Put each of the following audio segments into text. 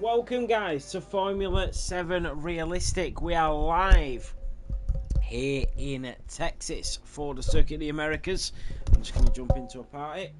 Welcome guys to Formula 7 Realistic. We are live here in Texas for the Circuit of the Americas. I'm just going to jump into a party.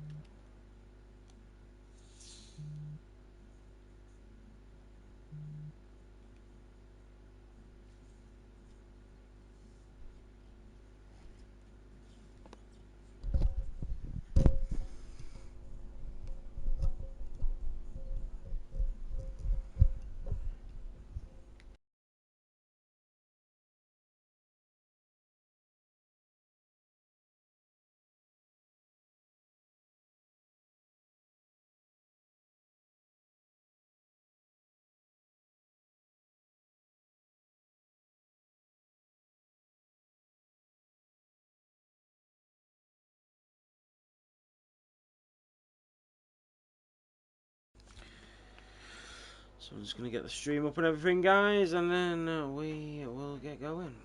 So I'm just going to get the stream up and everything, guys, and then we will get going.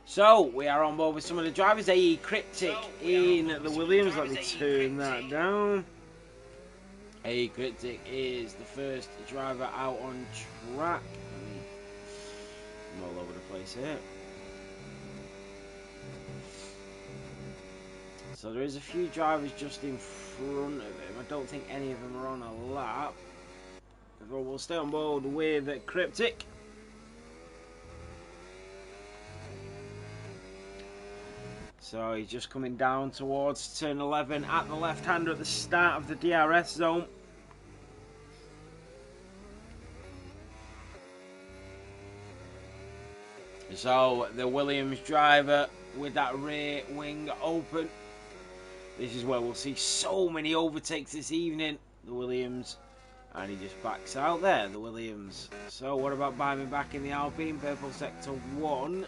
So, we are on board with some of the drivers. AE Cryptic in the Williams. Let me turn that down. AE Cryptic is the first driver out on track. I'm all over the place here. So there is a few drivers just in front of him. I don't think any of them are on a lap. But we'll stay on board with Cryptic. So he's just coming down towards turn 11 at the left-hander at the start of the DRS zone. So the Williams driver with that rear wing open. This is where we'll see so many overtakes this evening. The Williams, and he just backs out there, the Williams. So what about Buying back in the Alpine, purple sector 1.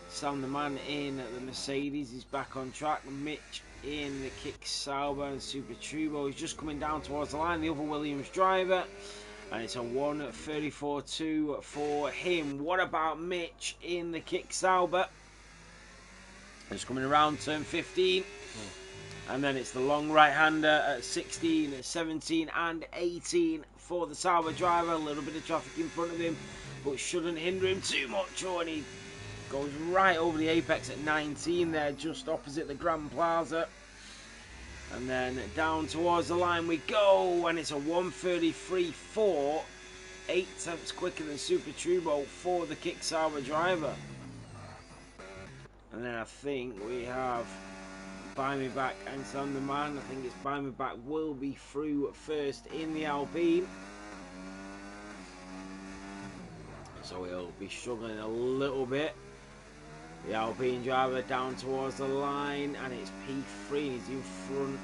Sam the man in the Mercedes is back on track. Mitch in the Kick Sauber and Super Turbo is just coming down towards the line, the other Williams driver. And it's a 1:34.2 for him. What about Mitch in the Kick Sauber? Just coming around turn 15. And then it's the long right-hander at 16, 17 and 18 for the Sauber driver. A little bit of traffic in front of him, but shouldn't hinder him too much. And he goes right over the apex at 19 there, just opposite the Grand Plaza. And then down towards the line we go, and it's a 1:33.4, 8 tenths quicker than Super Turbo for the Kick Sauber driver. And then I think we have Buy Me Back and Sam the Man. I think it's Buy Me Back will be through first in the Alpine. So he'll be struggling a little bit. The Alpine driver down towards the line, and it's P3. He's in front.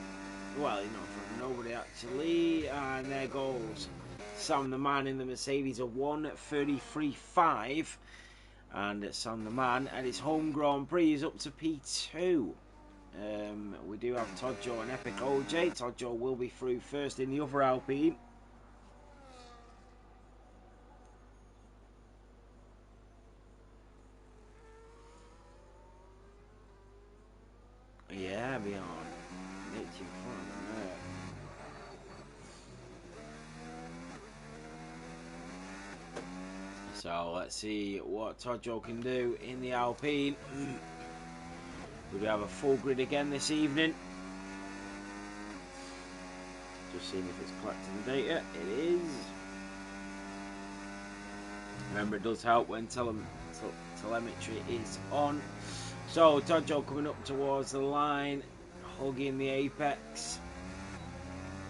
Well, he's not in front of nobody actually. And there goes Sam the Man in the Mercedes, a 1:33.5. And Sam the Man at his home Grand Prix is up to P2. We do have Todd Joe and Epic OJ. Todd Joe will be through first in the other Alpine. Yeah, beyond. Mitch in front of there. So let's see what Todd Joe can do in the Alpine. We have a full grid again this evening. Just seeing if it's collecting data. It is. Remember, it does help when telemetry is on. So Todd Joe coming up towards the line, hugging the apex.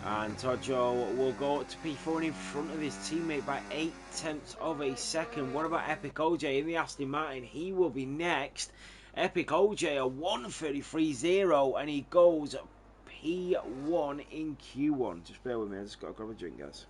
And Todd Joe will go up to P4 in front of his teammate by 8 tenths of a second. What about Epic OJ in the Aston Martin? He will be next. Epic OJ a 1:33.0, and he goes P1 in Q1. Just bear with me, I just got to grab a drink, guys.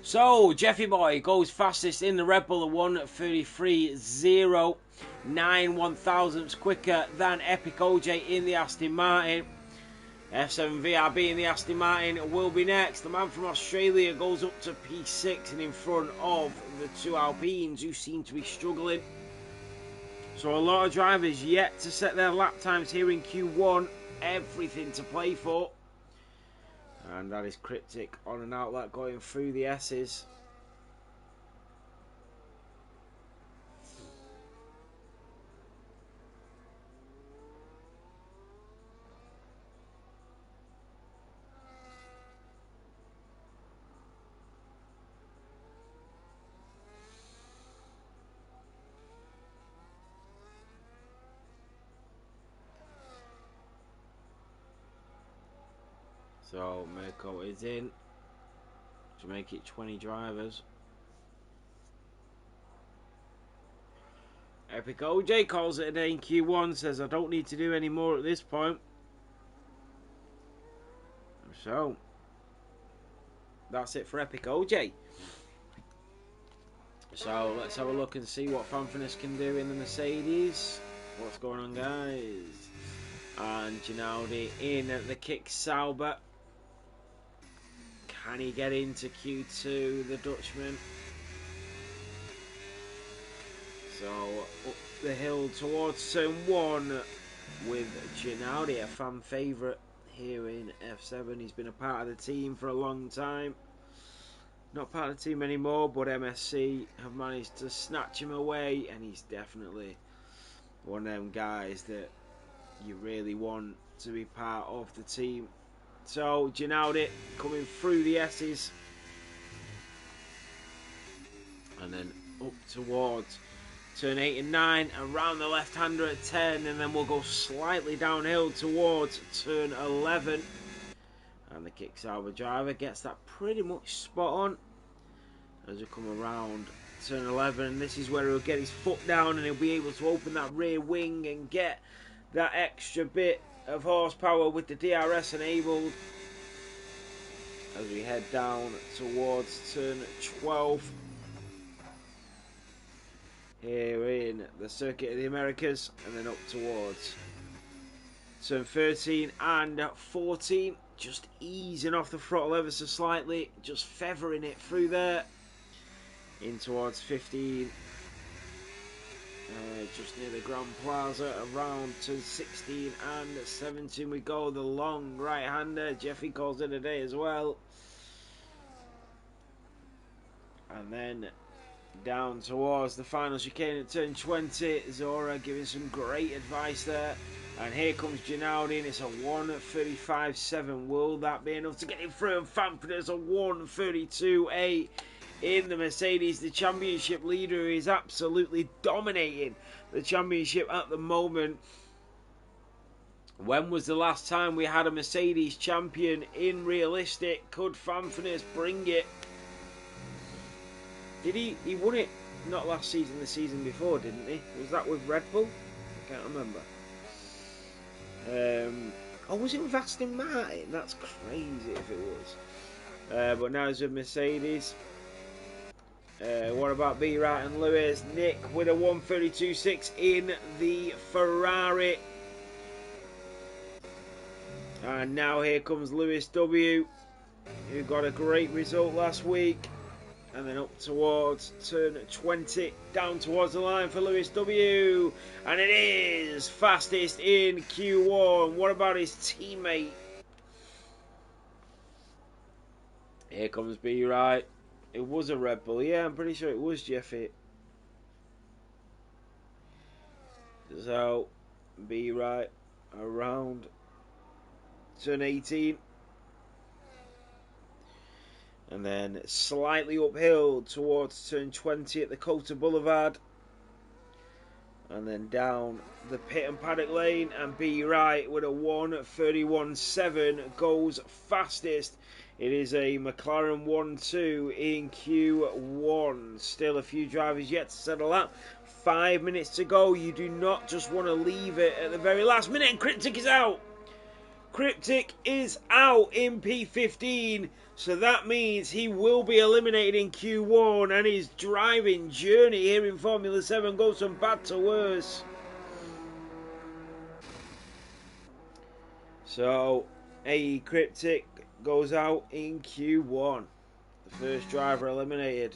So, Jeffy Boy goes fastest in the Red Bull at 1:33.09, 1/1000ths quicker than Epic OJ in the Aston Martin. F7 VRB in the Aston Martin will be next. The man from Australia goes up to P6 and in front of the two Alpines who seem to be struggling. So a lot of drivers yet to set their lap times here in Q1. Everything to play for. And that is Cryptic on an outlet going through the S's. So Mirko is in to make it 20 drivers. Epic OJ calls it a day in Q1, says I don't need to do any more at this point. So that's it for Epic OJ. So let's have a look and see what Fanfrenes can do in the Mercedes. What's going on, guys? And Ginaldi in at the Kick Sauber. Can he get into Q2, the Dutchman? So up the hill towards turn 1 with Ginaldi, a fan favourite here in F7. He's been a part of the team for a long time. Not part of the team anymore, but MSC have managed to snatch him away, and he's definitely one of them guys that you really want to be part of the team. So Ginaldi coming through the S's and then up towards turn 8 and 9, around the left-hander at 10, and then we'll go slightly downhill towards turn 11. And the Kick Sauber driver gets that pretty much spot on as we come around turn 11. This is where he'll get his foot down and he'll be able to open that rear wing and get that extra bit of horsepower with the DRS enabled as we head down towards turn 12 here in the Circuit of the Americas, and then up towards turn 13 and 14, just easing off the throttle ever so slightly, just feathering it through there in towards 15. Just near the Grand Plaza, around to 16 and 17 we go. The long right-hander, Jeffy calls it a day as well. And then down towards the final chicane at turn 20. Zora giving some great advice there. And here comes Ginaldi, and it's a 1:35.7. Will that be enough to get him through? And Fanfrenes a 1:32.8. in the Mercedes, the championship leader, is absolutely dominating the championship at the moment. When was the last time we had a Mercedes champion in realistic? Could Fanfrenes bring it? Did he won it not last season, the season before, didn't he? Was that with Red Bull? I can't remember. Oh, was it with Aston Martin? That's crazy if it was. But now it's with Mercedes. What about B. Wright and Lewis? Nick with a 1:32.6 in the Ferrari. And now here comes Lewis W, who got a great result last week. And then up towards turn 20, down towards the line for Lewis W. And it is fastest in Q1. What about his teammate? Here comes B. Wright. It was a Red Bull. Yeah, I'm pretty sure it was Jeffy. So, B. Wright around turn 18. And then slightly uphill towards turn 20 at the COTA Boulevard. And then down the pit and paddock lane. And B. Wright with a 1:31.7 goes fastest. It is a McLaren 1-2 in Q1. Still a few drivers yet to settle up. 5 minutes to go. You do not just want to leave it at the very last minute. And Cryptic is out. Cryptic is out in P15, so that means he will be eliminated in Q1, and his driving journey here in Formula 7 goes from bad to worse. So, AE Cryptic goes out in Q1. The first driver eliminated.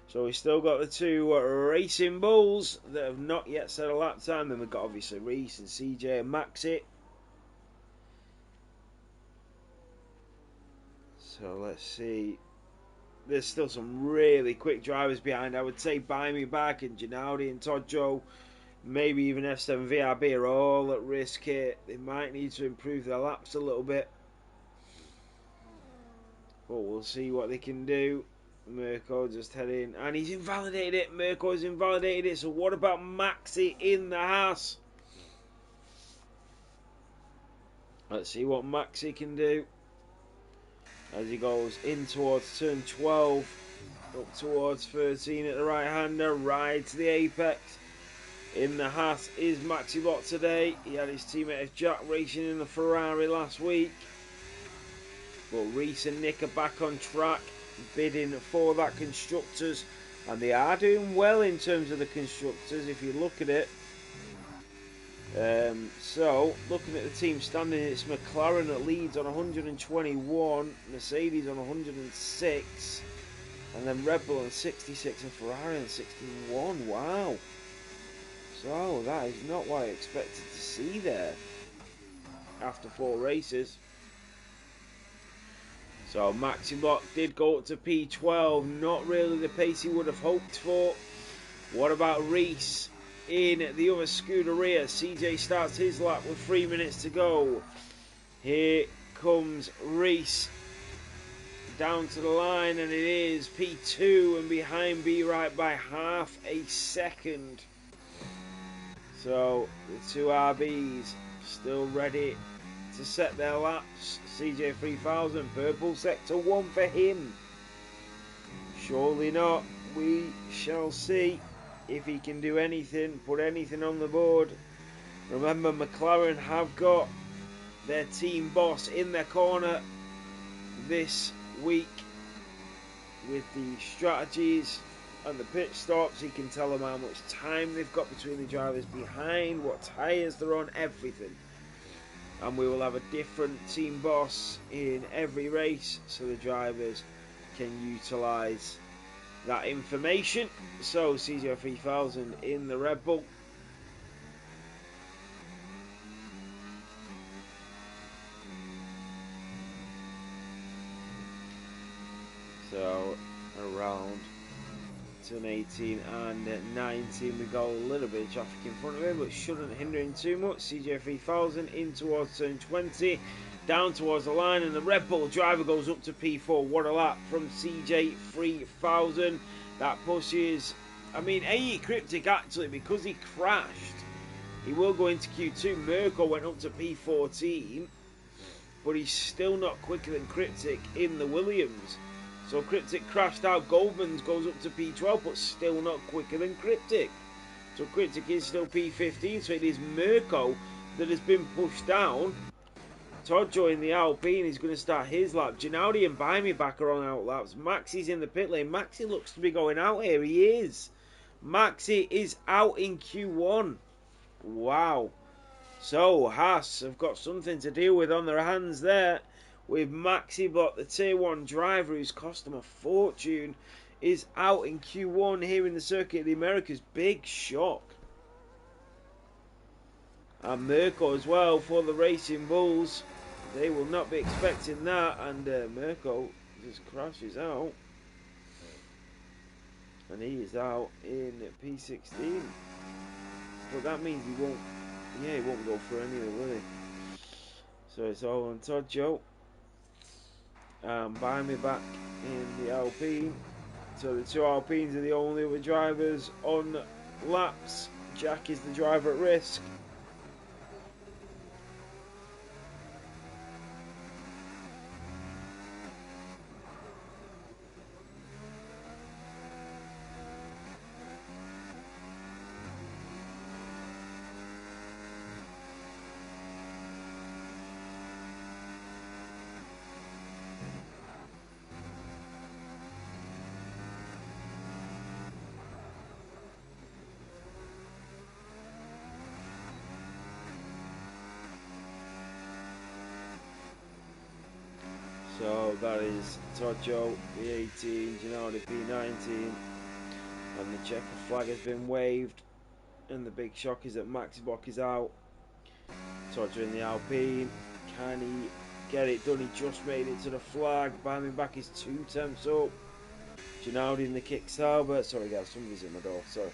So we've still got the two Racing Bulls that have not yet set a lap time. Then we've got obviously Reese and CJ and Maxi. So let's see. There's still some really quick drivers behind. I would say Buy Me Back and Gennady and Tojo, maybe even F7 VRB are all at risk here. They might need to improve their laps a little bit. But we'll see what they can do. Mirko just heading, and he's invalidated it. Mirko's invalidated it. So what about Maxi in the Haas? Let's see what Maxi can do as he goes in towards turn 12, up towards 13 at the right hander, right to the apex. In the Haas is Maxi Bot today. He had his teammate F Jack racing in the Ferrari last week, but Reese and Nick are back on track, bidding for that constructors, and they are doing well in terms of the constructors if you look at it. So looking at the team standing, it's McLaren that leads on 121, Mercedes on 106, and then Red Bull on 66 and Ferrari on 61. Wow, so that is not what I expected to see there after 4 races. So Maxi Block did go up to P12, not really the pace he would have hoped for. What about Reese in the other Scuderia? CJ starts his lap with 3 minutes to go. Here comes Reese down to the line, and it is P2 and behind B right by half a second. So the two RBs still ready to set their laps. CJ 3000, purple sector 1 for him. Surely not. We shall see if he can do anything, put anything on the board. Remember, McLaren have got their team boss in their corner this week with the strategies and the pit stops. He can tell them how much time they've got between the drivers behind, what tyres they're on, everything. And we will have a different team boss in every race, so the drivers can utilise that information. So CJ 3000 in the Red Bull. So around turn 18 and 19 we got a little bit of traffic in front of him, but shouldn't hinder him too much. CJ 3000 in towards turn 20, down towards the line, and the Red Bull driver goes up to P4. What a lap from CJ 3000. That pushes, I mean, AE Cryptic actually, because he crashed, he will go into Q2. Mirko went up to P14, but he's still not quicker than Cryptic in the Williams. So Cryptic crashed out. Goldman's goes up to P12, but still not quicker than Cryptic. So Cryptic is still P15, so it is Mirko that has been pushed down. Tojo in the Alpine is going to start his lap. Gennady and Buy Me Back are on out laps. Maxi's in the pit lane. Maxi looks to be going out here. He is. Maxi is out in Q1. Wow. So Haas have got something to deal with on their hands there. With Maxi Bot, the tier 1 driver who's cost them a fortune, is out in Q1 here in the Circuit of the Americas. Big shock. And Mirko as well for the Racing Bulls. They will not be expecting that, and Mirko just crashes out. And he is out in P16. But that means he won't go for any of it, will he? So it's all on Tojo. Buy Me Back in the Alpine. So the two Alpines are the only other drivers on laps. Jack is the driver at risk. So that is Tojo P18, Gennady P19, and the checker flag has been waved. And the big shock is that Maxi Bock is out. Tojo in the Alpine. Can he get it done? He just made it to the flag. Behind back is 2 temps up. Gennady in the kick Sauber. Sorry guys, somebody's at my door. Sorry.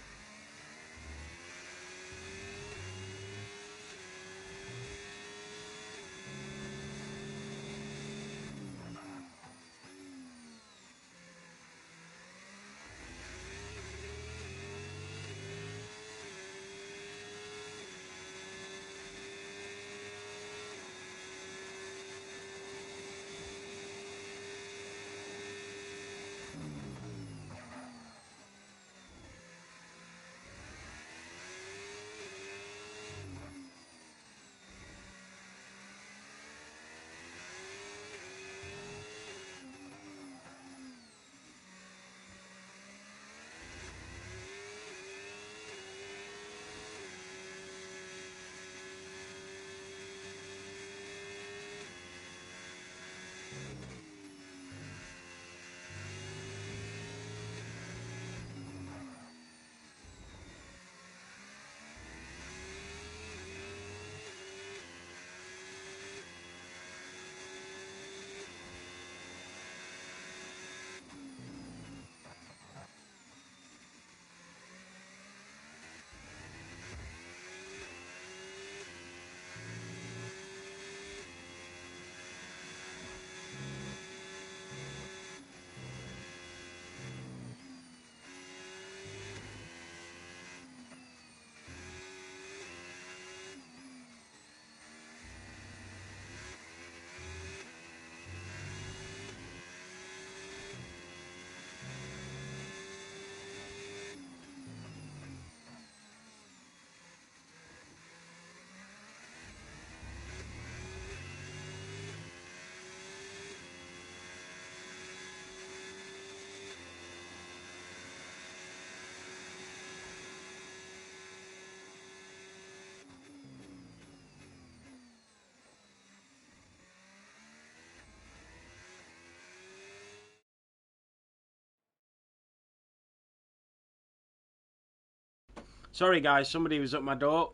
Sorry guys, somebody was at my door.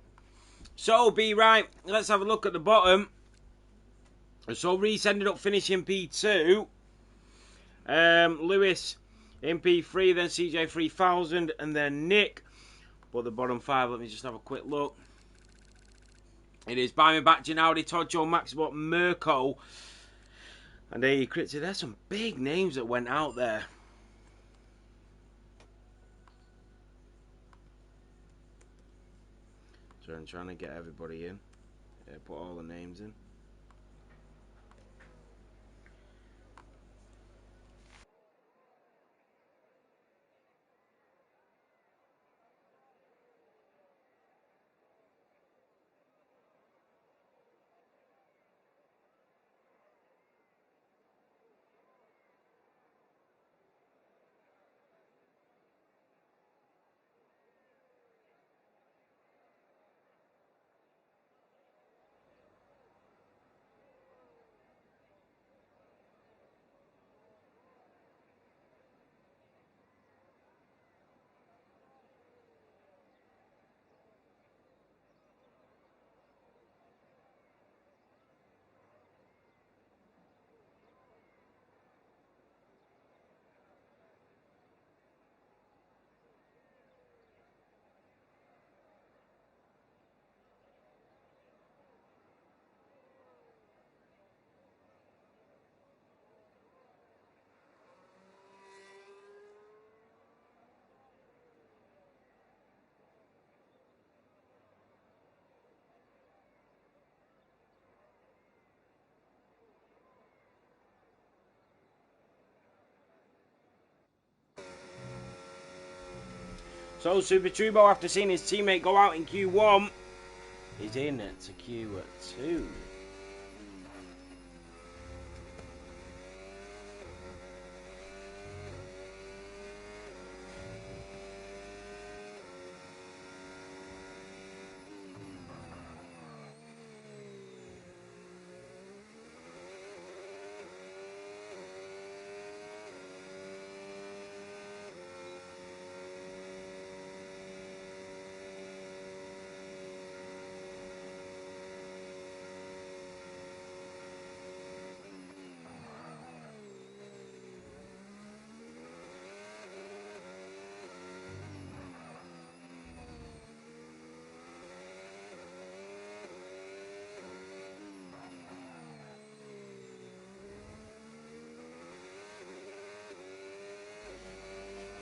So, be right, let's have a look at the bottom. So, Reese ended up finishing P2. Lewis in P3, then CJ 3000, and then Nick. But the bottom 5, let me just have a quick look. It is Buy Me Back, Gennady, Tojo, Maxibot, Mirko, and A. Critzy. There's some big names that went out there. So I'm trying to get everybody in. Yeah, put all the names in. So Super Turbo, after seeing his teammate go out in Q1, is in to Q2.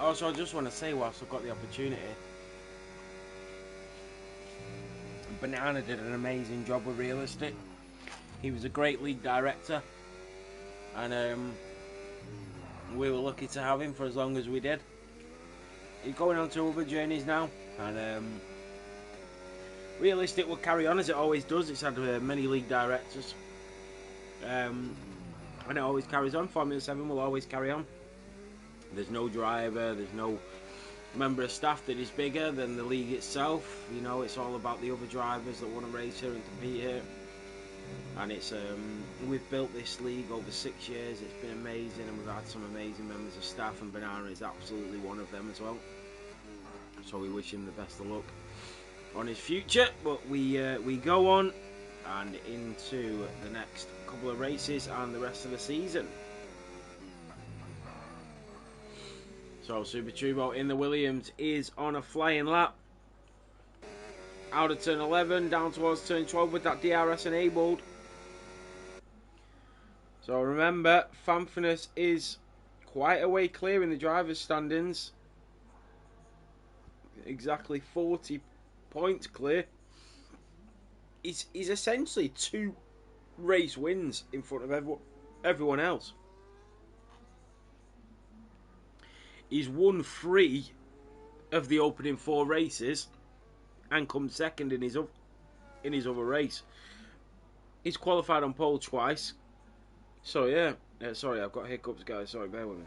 Also, I just want to say, whilst I've got the opportunity, Banana did an amazing job with Real Estate. He was a great league director, and we were lucky to have him for as long as we did. He's going on to other journeys now, and Real Estate will carry on as it always does. It's had many league directors, and it always carries on. Formula 7 will always carry on. There's no driver, there's no member of staff that is bigger than the league itself. You know, it's all about the other drivers that want to race here and compete here. And it's we've built this league over 6 years. It's been amazing, and we've had some amazing members of staff, and Banana is absolutely one of them as well. So we wish him the best of luck on his future. But we go on and into the next couple of races and the rest of the season. So Super Turbo in the Williams is on a flying lap. Out of turn 11, down towards turn 12 with that DRS enabled. So remember, Fanfinus is quite a way clear in the driver's standings. Exactly 40 points clear. He's essentially 2 race wins in front of everyone else. He's won 3 of the opening 4 races and come second in his other race. He's qualified on pole twice. So yeah, sorry, I've got hiccups, guys. Sorry, bear with me.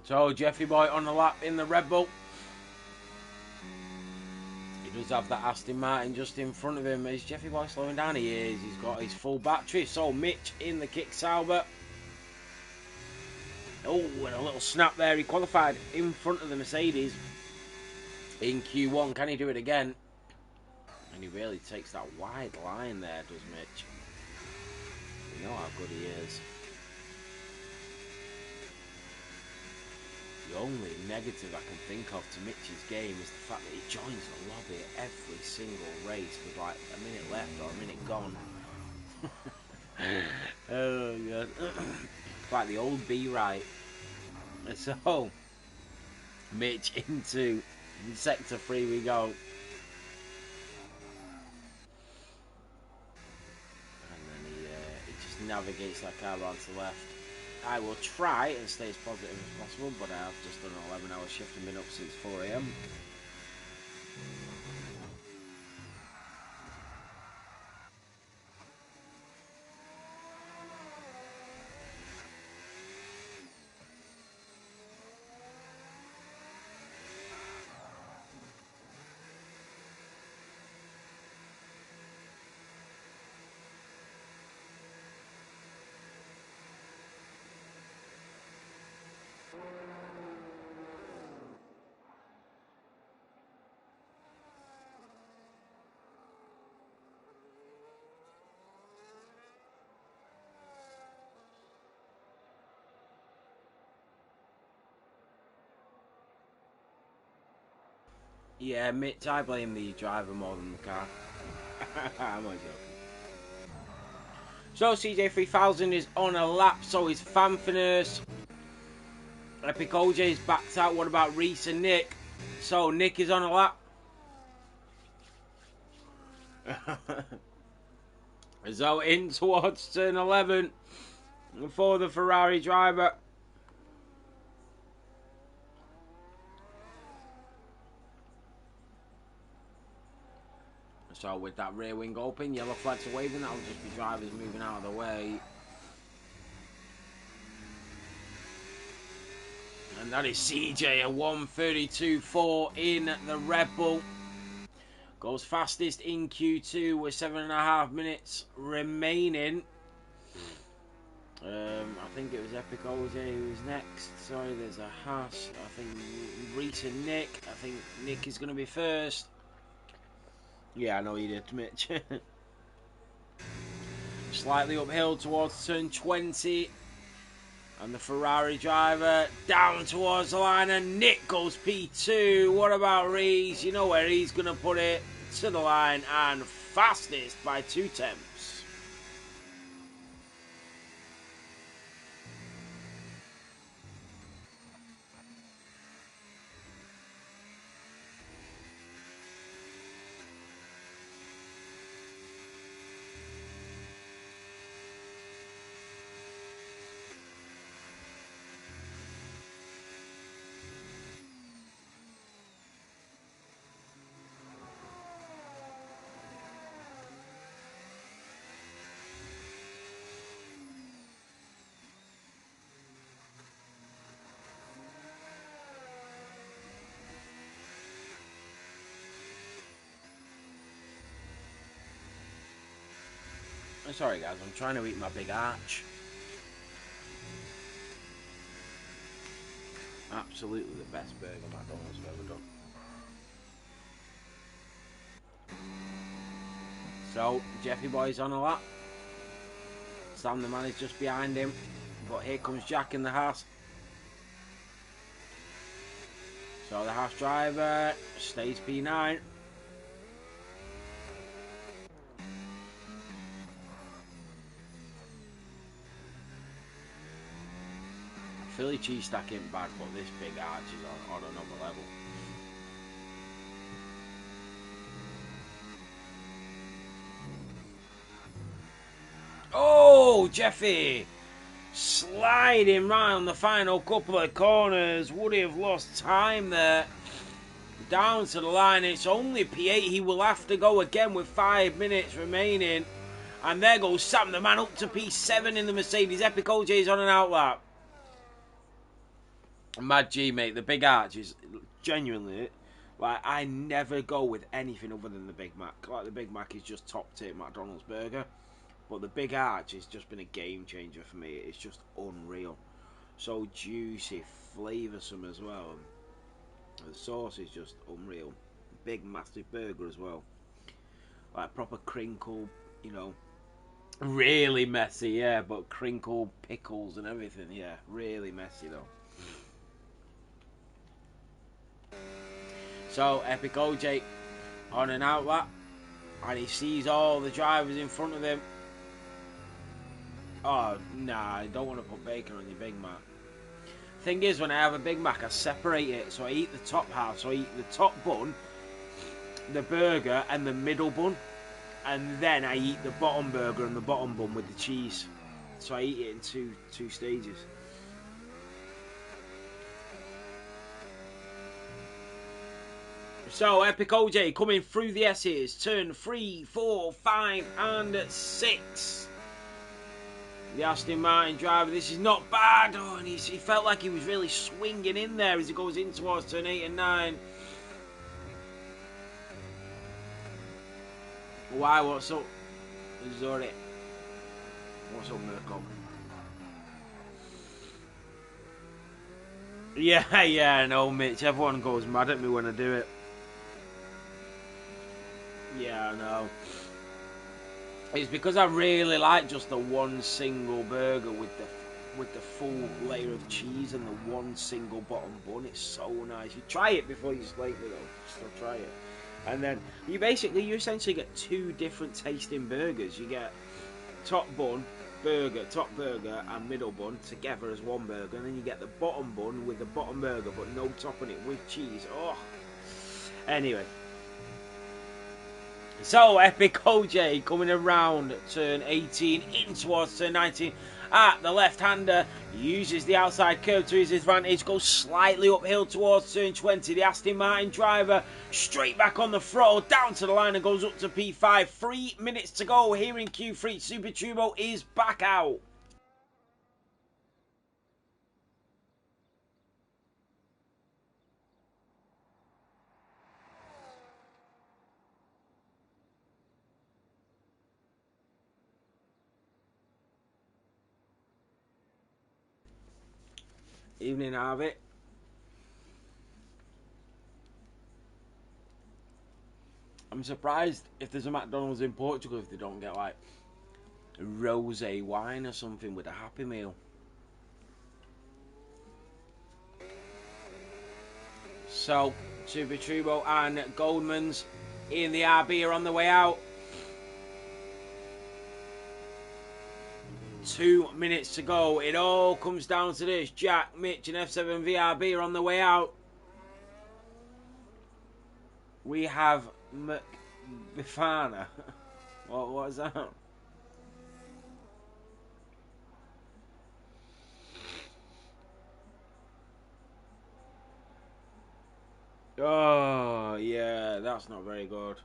So Jeffy Boy on the lap in the Red Bull. He does have that Aston Martin just in front of him. Is Jeffy Boy slowing down? He is. He's got his full battery. So Mitch in the kick Sauber. Oh, and a little snap there. He qualified in front of the Mercedes in Q1. Can he do it again? And he really takes that wide line there, does Mitch. You know how good he is. The only negative I can think of to Mitch's game is the fact that he joins the lobby at every single race with like a minute left or a minute gone. Oh god. Like the old B-right. So Mitch into sector 3 we go. And then he just navigates that car around to the left. I will try and stay as positive as possible, but I have just done an 11-hour shift and been up since 4 AM. Yeah, Mitch, I blame the driver more than the car. I'm only joking. So CJ3000 is on a lap, so is Fanfinus. Epic OJ is backed out. What about Reese and Nick? So Nick is on a lap. So in towards turn 11. for the Ferrari driver. So with that rear wing open, yellow flags are waving. That'll just be drivers moving out of the way. And that is CJ, a 1:32.4 in the Red Bull. Goes fastest in Q2 with 7.5 minutes remaining. I think it was Epic OJ who was next. Sorry, there's a Haas. I think Reese and Nick. I think Nick is going to be first. Yeah, I know you did, Mitch. Slightly uphill towards turn 20. And the Ferrari driver down towards the line, and Nick goes P2. What about Reese? You know where he's going to put it. To the line and fastest by 2 tenths. I'm sorry guys, I'm trying to eat my big arch. Absolutely the best burger McDonald's have ever done. So, Jeffy Boy's on a lap. Sam the man is just behind him. But here comes Jack in the Haas. So the Haas driver stays P9. Philly cheese stack ain't bad, but this big arch is on another level. Oh, Jeffy! Sliding right on the final couple of corners. Would he have lost time there? Down to the line, it's only P8. He will have to go again with 5 minutes remaining. And there goes Sam the man up to P7 in the Mercedes. Epic OJ's on an outlap. Mad G, mate, the big arch is genuinely, like, I never go with anything other than the Big Mac. Like, the Big Mac is just top tier McDonald's burger, but the big arch has just been a game changer for me. It's just unreal. So juicy, flavoursome as well. The sauce is just unreal. Big, massive burger as well. Like, proper crinkle, you know, really messy, yeah, but crinkle pickles and everything, yeah, really messy though. So, Epic OJ on an outlap, and he sees all the drivers in front of him. Oh, nah, I don't want to put bacon on your Big Mac. Thing is, when I have a Big Mac, I separate it, so I eat the top half. So I eat the top bun, the burger, and the middle bun, and then I eat the bottom burger and the bottom bun with the cheese. So I eat it in two stages. So, Epic OJ coming through the S's. Turn 3, 4, 5, and 6. The Aston Martin driver, this is not bad. Oh, and he felt like he was really swinging in there as he goes in towards turn 8 and 9. Why, what's up? Zori. What's up, Mirko? Yeah, I know, Mitch. Everyone goes mad at me when I do it. Yeah, I know. It's because I really like just the one single burger with the full layer of cheese and the one single bottom bun. It's so nice. You try it before you slate me though. Still try it. And then you essentially get 2 different tasting burgers. You get top bun, top burger and middle bun together as one burger, and then you get the bottom bun with the bottom burger but no top on it with cheese. Oh. Anyway. So, Epic OJ coming around turn 18 in towards turn 19 at the left-hander. Uses the outside curve to his advantage. Goes slightly uphill towards turn 20. The Aston Martin driver straight back on the throttle. Down to the line and goes up to P5. 3 minutes to go here in Q3. Super Turbo is back out. Evening, Harvey. I'm surprised if there's a McDonald's in Portugal if they don't get like rosé wine or something with a Happy Meal. So, Super Turbo and Goldman's in the RB are on the way out. 2 minutes to go. It all comes down to this. Jack, Mitch and F7 VRB are on the way out. We have McBifana. What is that? Oh, yeah, that's not very good.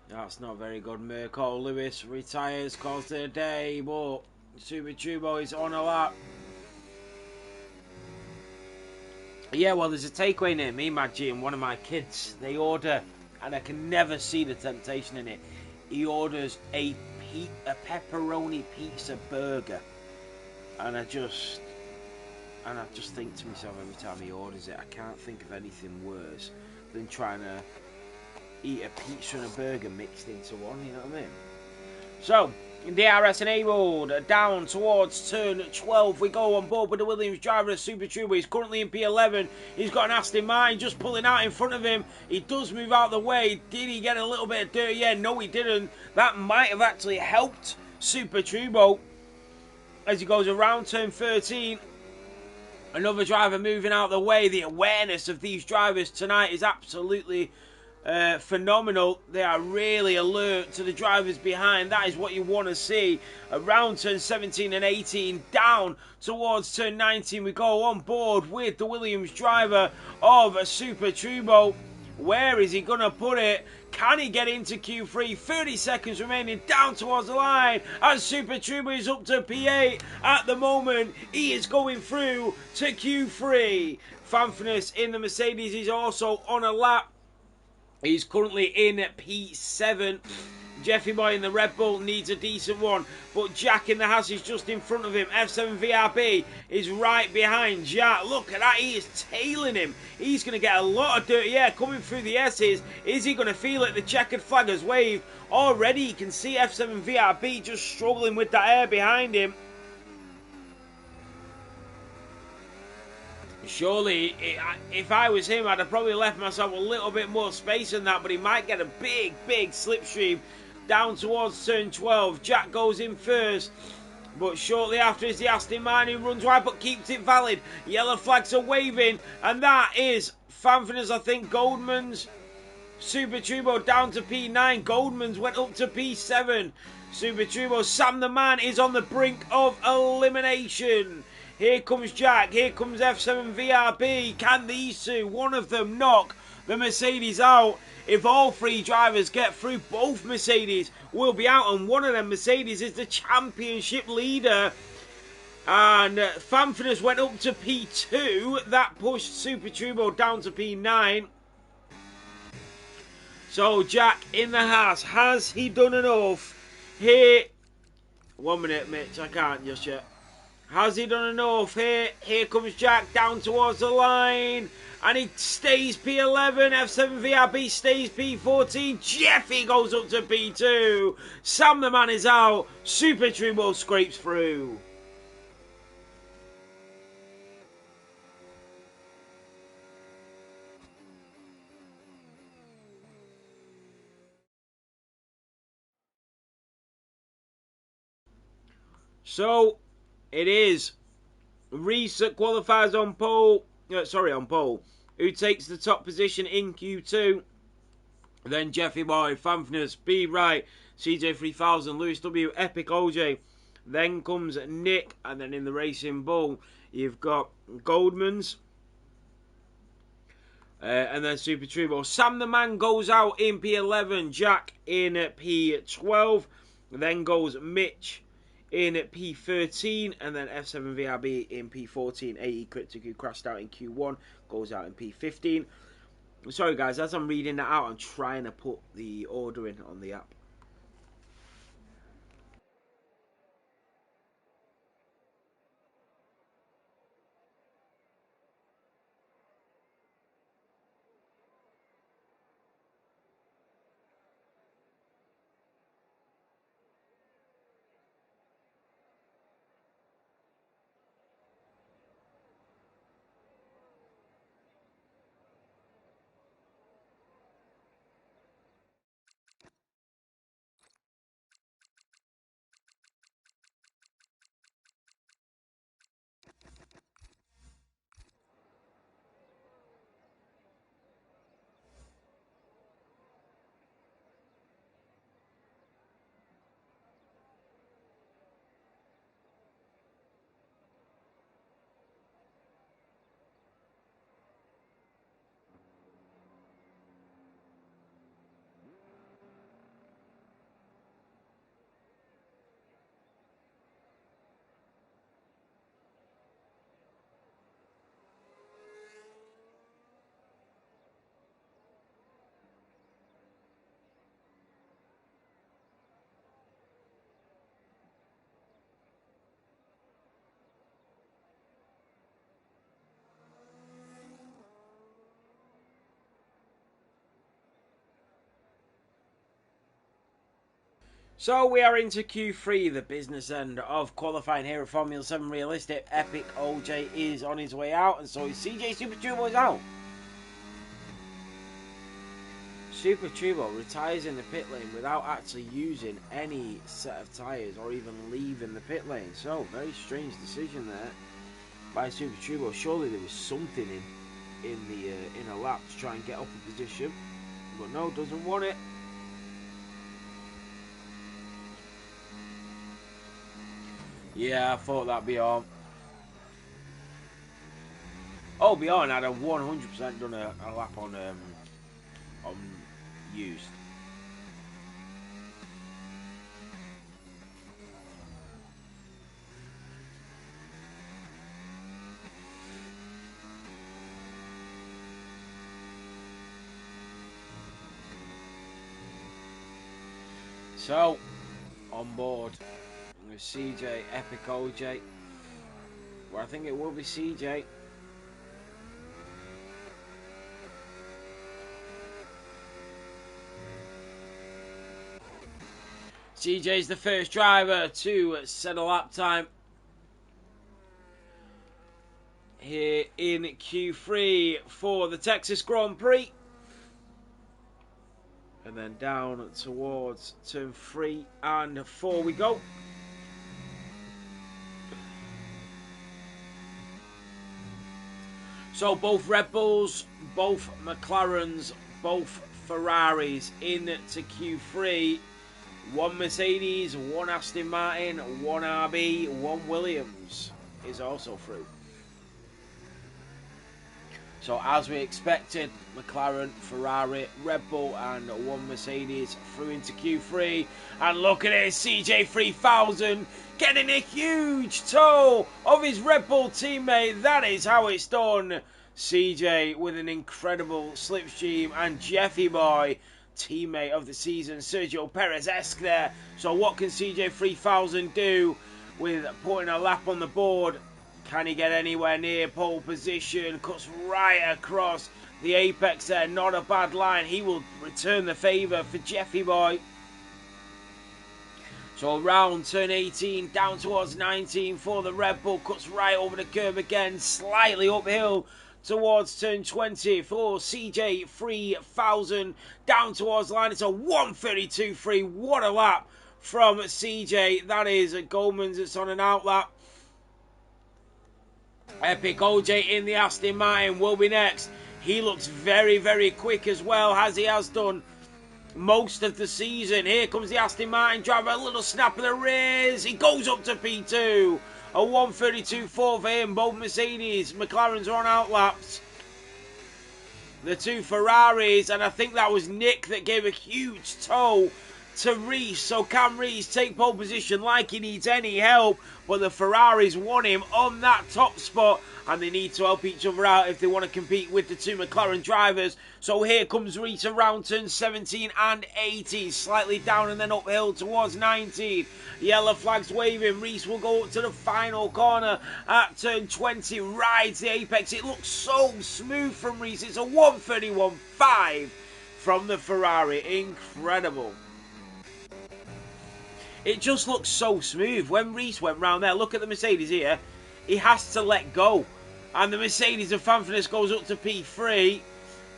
That's not very good. Mirko Lewis retires, calls it a day, but Super Turbo is on a lap. Yeah, well, there's a takeaway near me, Maggie, and one of my kids, they order, and I can never see the temptation in it. He orders a pepperoni pizza burger, and I just think to myself every time he orders it, I can't think of anything worse than trying to eat a pizza and a burger mixed into one, you know what I mean? So, DRS enabled, down towards turn 12 we go on board with the Williams driver of Super Turbo. He's currently in P11, he's got an Aston Martin just pulling out in front of him. He does move out the way. Did he get a little bit of dirt? Yeah, no he didn't. That might have actually helped Super Turbo as he goes around turn 13. Another driver moving out the way. The awareness of these drivers tonight is absolutely phenomenal. They are really alert to the drivers behind. That is what you want to see. Around turn 17 and 18, down towards turn 19, we go on board with the Williams driver of a Super Turbo. Where is he going to put it? Can he get into Q3? 30 seconds remaining, down towards the line, and Super Turbo is up to P8 at the moment. He is going through to Q3. Fanfurness in the Mercedes is also on a lap. He's currently in P7. Jeffy Boy in the Red Bull needs a decent one, but Jack in the Haas is just in front of him. F7 VRB is right behind Jack. Look at that, he is tailing him. He's going to get a lot of dirty air coming through the S's. Is he going to feel it? The checkered flag has waved. Already you can see F7 VRB just struggling with that air behind him. Surely, if I was him, I'd have probably left myself a little bit more space than that, but he might get a big slipstream down towards turn 12. Jack goes in first, but shortly after is the Aston Martin who runs wide but keeps it valid. Yellow flags are waving, and that is Fanfurness, I think, Goldman's. Super Turbo down to P9. Goldman's went up to P7. Super Turbo, Sam the Man is on the brink of elimination. Here comes Jack, here comes F7 VRB. Can these two, one of them, knock the Mercedes out? If all three drivers get through, both Mercedes will be out, and one of them Mercedes is the championship leader. And Fanfurness went up to P2. That pushed Super Turbo down to P9. So Jack in the Haas, has he done enough? Here, 1 minute, Mitch, I can't just yet. Has he done enough? Here comes Jack down towards the line. And he stays P11. F7 VRB stays P14. Jeffy goes up to P2. Sam the Man is out. Super Turbo scrapes through. So, it is Reese that qualifies on pole. On pole. Who takes the top position in Q2. Then Jeffy Boy, Famfness, B Wright, CJ3000, Lewis W, Epic OJ. Then comes Nick, and then in the Racing Bull, you've got Goldman's. And then Super Turbo. Sam the Man goes out in P11, Jack in P12. Then goes Mitch in P13, and then F7VRB in P14. AE Cryptic, who crashed out in Q1, goes out in P15. Sorry guys, as I'm reading that out, I'm trying to put the order in on the app. So we are into Q3, the business end of qualifying here at Formula 7 Realistic. Epic OJ is on his way out, and so is CJ Super Turbo is out. Super Turbo retires in the pit lane without actually using any set of tyres or even leaving the pit lane. So, very strange decision there by Super Turbo. Surely there was something in a lap to try and get up a position, but no, doesn't want it. Yeah, I thought that'd be on. Oh, Bjorn had a 100% done a lap on used. So, on board with CJ, Epic OJ. Well, I think it will be CJ. CJ's the first driver to set a lap time here in Q3 for the Texas Grand Prix. And then down towards turn 3 and 4 we go. So both Red Bulls, both McLarens, both Ferraris into Q3. One Mercedes, one Aston Martin, one RB, one Williams is also through. So as we expected, McLaren, Ferrari, Red Bull and one Mercedes through into Q3. And look at it, CJ3000 getting a huge toe of his Red Bull teammate. That is how it's done. CJ with an incredible slipstream, and Jeffy Boy, teammate of the season, Sergio Perez-esque there. So what can CJ3000 do with putting a lap on the board? Can he get anywhere near pole position? Cuts right across the apex there. Not a bad line. He will return the favour for Jeffy Boy. So around turn 18, down towards 19 for the Red Bull. Cuts right over the curb again. Slightly uphill towards turn 20 for CJ3000. Down towards the line. It's a 1:32.3. What a lap from CJ. That is Goldman's. It's on an outlap. Epic OJ in the Aston Martin will be next. He looks very, very quick as well, as he has done most of the season. Here comes the Aston Martin driver, a little snap of the rears. He goes up to P2. A 1:32.4 for him. Both Mercedes, McLarens are on outlaps. The two Ferraris, and I think that was Nick that gave a huge tow to Reese. So can Reese take pole position like he needs any help? But the Ferraris won him on that top spot, and they need to help each other out if they want to compete with the two McLaren drivers. So here comes Reese around turns 17 and 18, slightly down and then uphill towards 19. Yellow flags waving. Reese will go up to the final corner at turn 20, rides the apex. It looks so smooth from Reese. It's a 1:31.5 from the Ferrari. Incredible. It just looks so smooth. When Reese went round there, look at the Mercedes here. He has to let go. And the Mercedes of Fanfitness goes up to P3.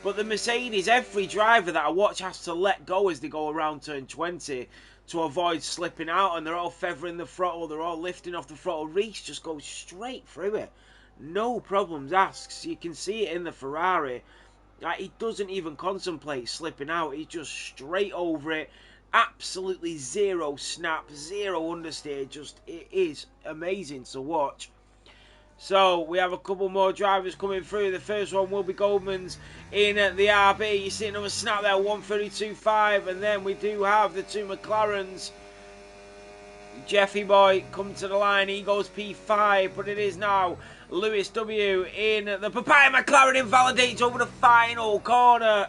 But the Mercedes, every driver that I watch has to let go as they go around turn 20 to avoid slipping out. And they're all feathering the throttle. They're all lifting off the throttle. Reese just goes straight through it. No problems asked. You can see it in the Ferrari. He doesn't even contemplate slipping out. He's just straight over it. Absolutely zero snap, zero understeer. Just, it is amazing to watch. So we have a couple more drivers coming through. The first one will be Goldman's in the RB. You see another snap there, 1:32.5, and then we do have the two McLarens. Jeffy Boy come to the line. He goes P5, but it is now Lewis W in the Papaya McLaren. Invalidates over the final corner.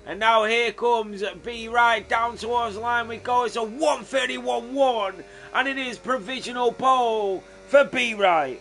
And now here comes B right down towards the line we go. It's a 1:31.1, and it is provisional pole for B right.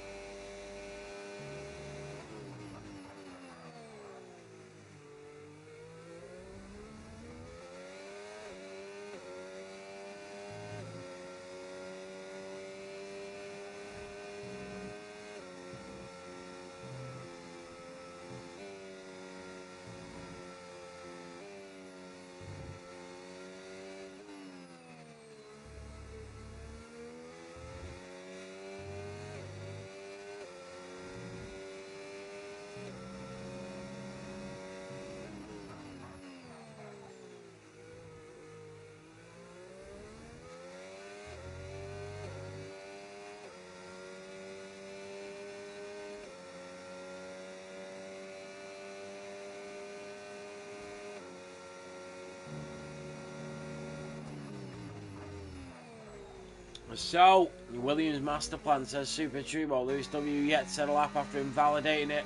So, Williams master plan, says Super Turbo. Lewis W yet to set a lap after invalidating it.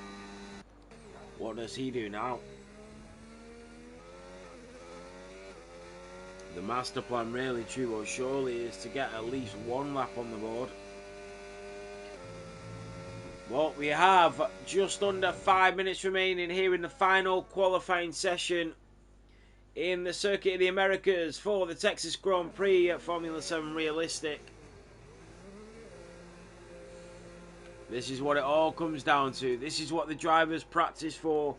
What does he do now? The master plan really, Turbo, surely is to get at least one lap on the board. Well, we have just under 5 minutes remaining here in the final qualifying session in the Circuit of the Americas for the Texas Grand Prix at Formula 7 Realistic. This is what it all comes down to. This is what the drivers practice for.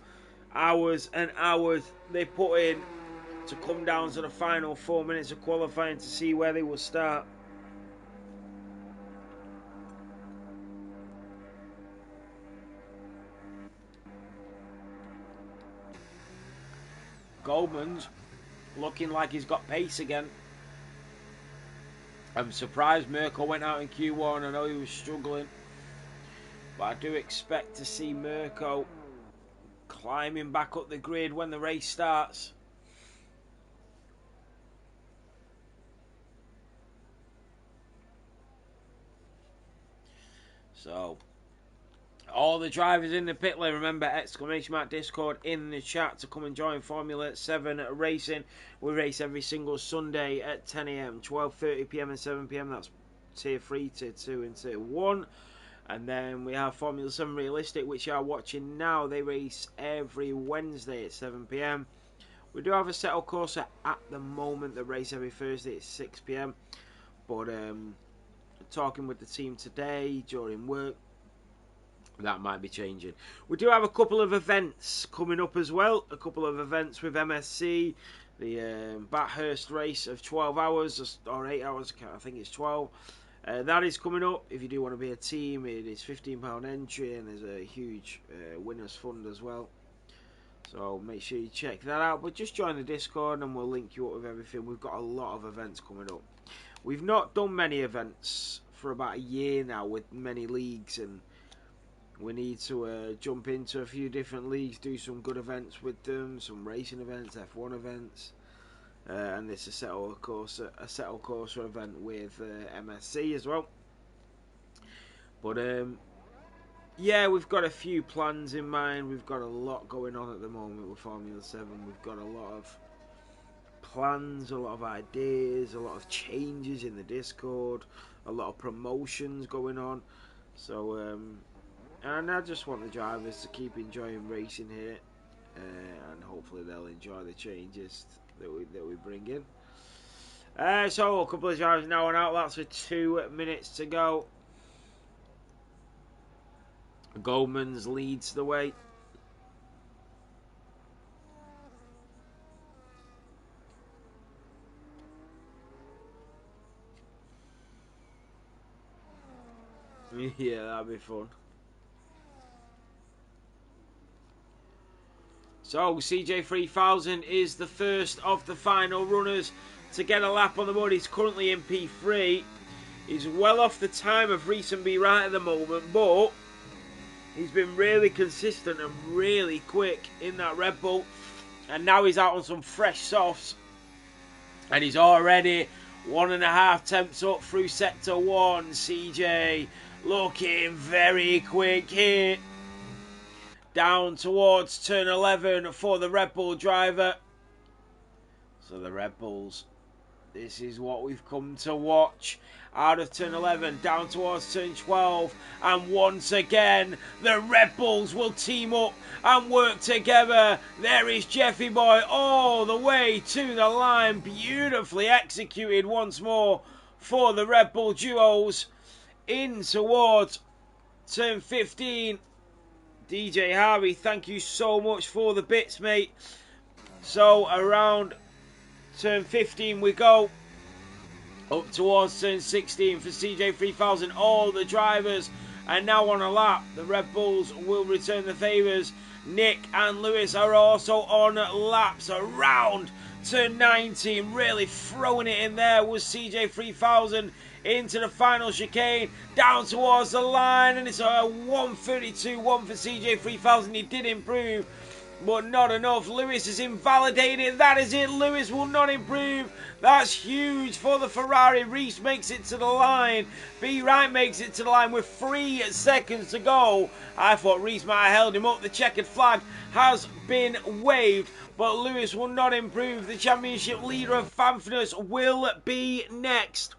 Hours and hours they put in to come down to the final 4 minutes of qualifying to see where they will start. Goldman's looking like he's got pace again. I'm surprised Mirko went out in Q1. I know he was struggling, but I do expect to see Mirko climbing back up the grid when the race starts. So, all the drivers in the pit lane, remember, !Discord in the chat to come and join Formula 7 racing. We race every single Sunday at 10 AM, 12:30 PM and 7 PM. That's Tier 3, Tier 2 and Tier 1. And then we have Formula 7 Realistic, which you are watching now. They race every Wednesday at 7 PM. We do have a Settle course at the moment that race every Thursday at 6 PM. But talking with the team today during work, that might be changing. We do have a couple of events coming up as well. A couple of events with MSC. The Bathurst race of 12 hours, or 8 hours, I think it's 12. That is coming up. If you do want to be a team, it is £15 entry, and there's a huge winners fund as well. So make sure you check that out. But just join the Discord and we'll link you up with everything. We've got a lot of events coming up. We've not done many events for about a year now with many leagues, and we need to jump into a few different leagues, do some good events with them, some racing events, F1 events, and this is a settle course event with MSC as well. But yeah, we've got a few plans in mind. We've got a lot going on at the moment with Formula 7. We've got a lot of plans, a lot of ideas, a lot of changes in the Discord, a lot of promotions going on. So and I just want the drivers to keep enjoying racing here, and hopefully they'll enjoy the changes that we bring in. So a couple of drivers now and out. That's with 2 minutes to go. Goldman's leads the way. Yeah, that'll be fun. So CJ3000 is the first of the final runners to get a lap on the board. He's currently in P3. He's well off the time of Reese and B right at the moment, but he's been really consistent and really quick in that Red Bull. And now he's out on some fresh softs. And he's already 1.5 tenths up through Sector 1. CJ looking very quick here. Down towards turn 11 for the Red Bull driver. So the Red Bulls, this is what we've come to watch. Out of turn 11, down towards turn 12. And once again, the Red Bulls will team up and work together. There is Jeffy Boy all the way to the line. Beautifully executed once more for the Red Bull duos. In towards turn 15. DJ Harvey, thank you so much for the bits, mate. So around turn 15 we go. Up towards turn 16 for CJ3000. All the drivers are now on a lap. The Red Bulls will return the favours. Nick and Lewis are also on laps around turn 19. Really throwing it in there was CJ3000 into the final chicane. Down towards the line. And it's a 132-1 for CJ3000. He did improve, but not enough. Lewis is invalidated. That is it. Lewis will not improve. That's huge for the Ferrari. Reese makes it to the line. B. Wright makes it to the line with 3 seconds to go. I thought Reese might have held him up. The checkered flag has been waved, but Lewis will not improve. The championship leader of Fanfness will be next.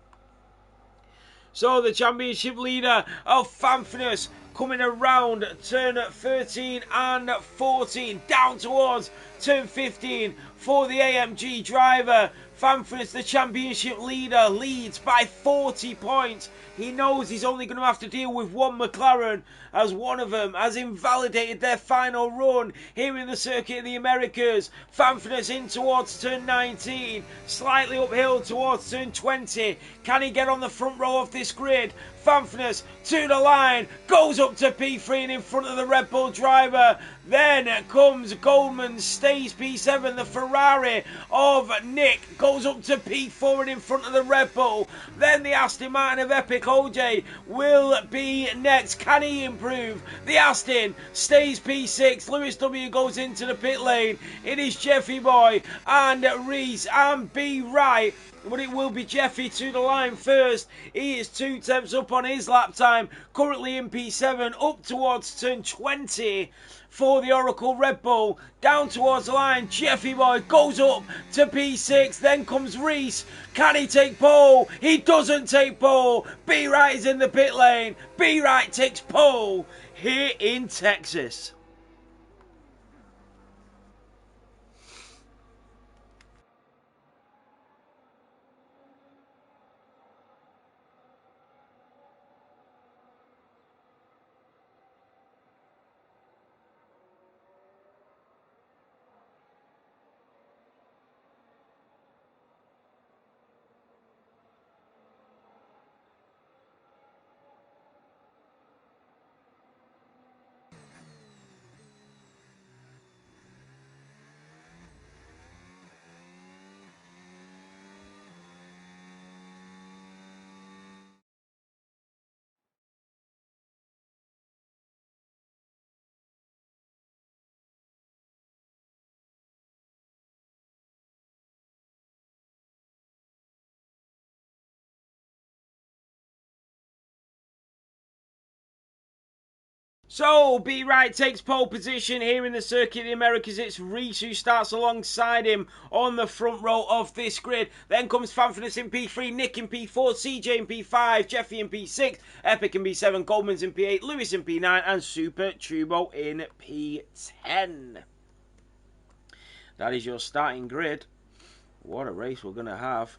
So the championship leader of Fanfness coming around turn 13 and 14, down towards turn 15 for the AMG driver. Fanfness, the championship leader, leads by 40 points. He knows he's only going to have to deal with one McLaren, as one of them has invalidated their final run here in the Circuit of the Americas. Fanfness in towards turn 19, slightly uphill towards turn 20. Can he get on the front row of this grid? Fanfness to the line, goes up to P3 and in front of the Red Bull driver. Then comes Goldman, stays P7. The Ferrari of Nick goes up to P4 and in front of the Red Bull. Then the Aston Martin of Epic OJ will be next. Can he improve? The Aston stays P6. Lewis W goes into the pit lane. It is Jeffy Boy and Reese and B. Wright. But it will be Jeffy to the line first. He is 2 tenths up on his lap time. Currently in P7, up towards turn 20 for the Oracle Red Bull. Down towards the line, Jeffy Boy goes up to P6. Then comes Reese. Can he take pole? He doesn't take pole. B. Wright is in the pit lane. B. Wright takes pole here in Texas. So, B. Wright takes pole position here in the Circuit of the Americas. It's Reese who starts alongside him on the front row of this grid. Then comes Fanfitness in P3, Nick in P4, CJ in P5, Jeffy in P6, Epic in P7, Goldman's in P8, Lewis in P9, and Super Turbo in P10. That is your starting grid. What a race we're going to have.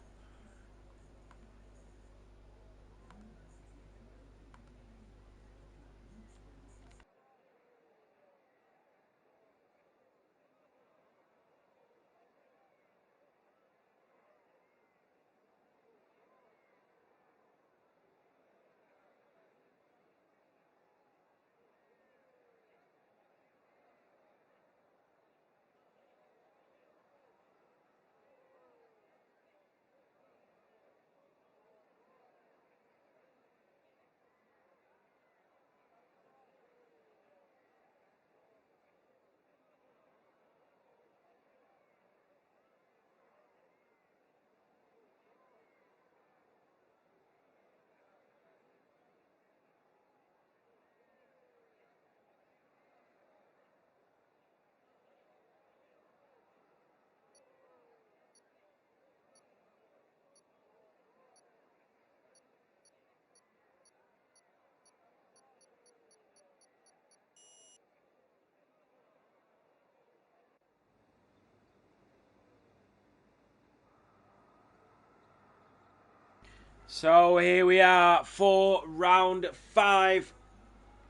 So here we are for round 5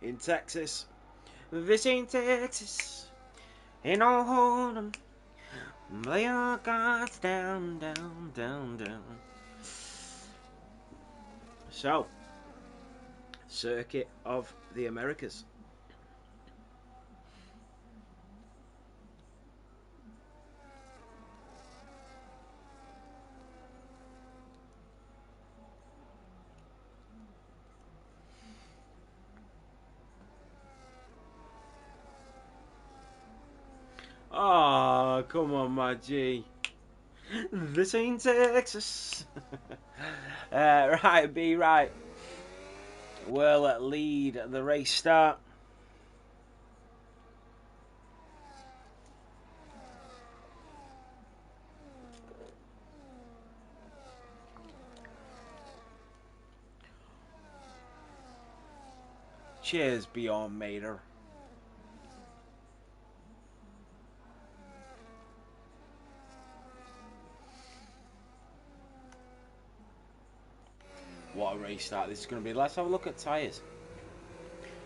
in Texas. This ain't Texas, ain't no hold'em. Lay your guards down, down, down, down. So, Circuit of the Americas. Oh, come on, my G. This ain't Texas. Right, B. Right. Will lead the race start. Cheers, Beyond Mater. What a race start this is going to be. Let's have a look at tyres.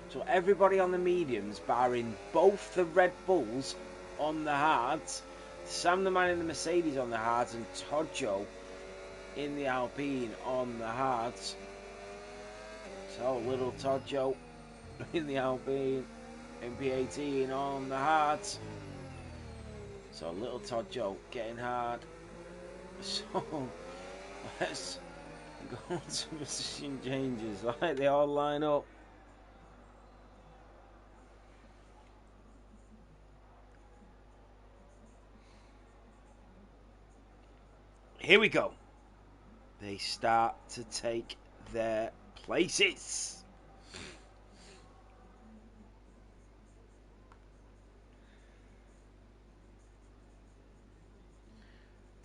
So everybody on the mediums, barring both the Red Bulls on the hards, Sam the Man in the Mercedes on the hards, and Todjo in the Alpine on the hards. So little Todjo in the Alpine, MP18 on the hards. So little Todjo getting hard. So let's go to position changes. Right, they all line up. Here we go. They start to take their places.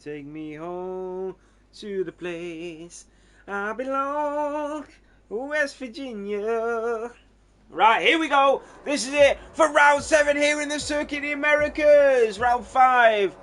Take me home to the place I belong, West Virginia. Right, here we go. This is it for round 7 here in the Circuit of the Americas. Round 5.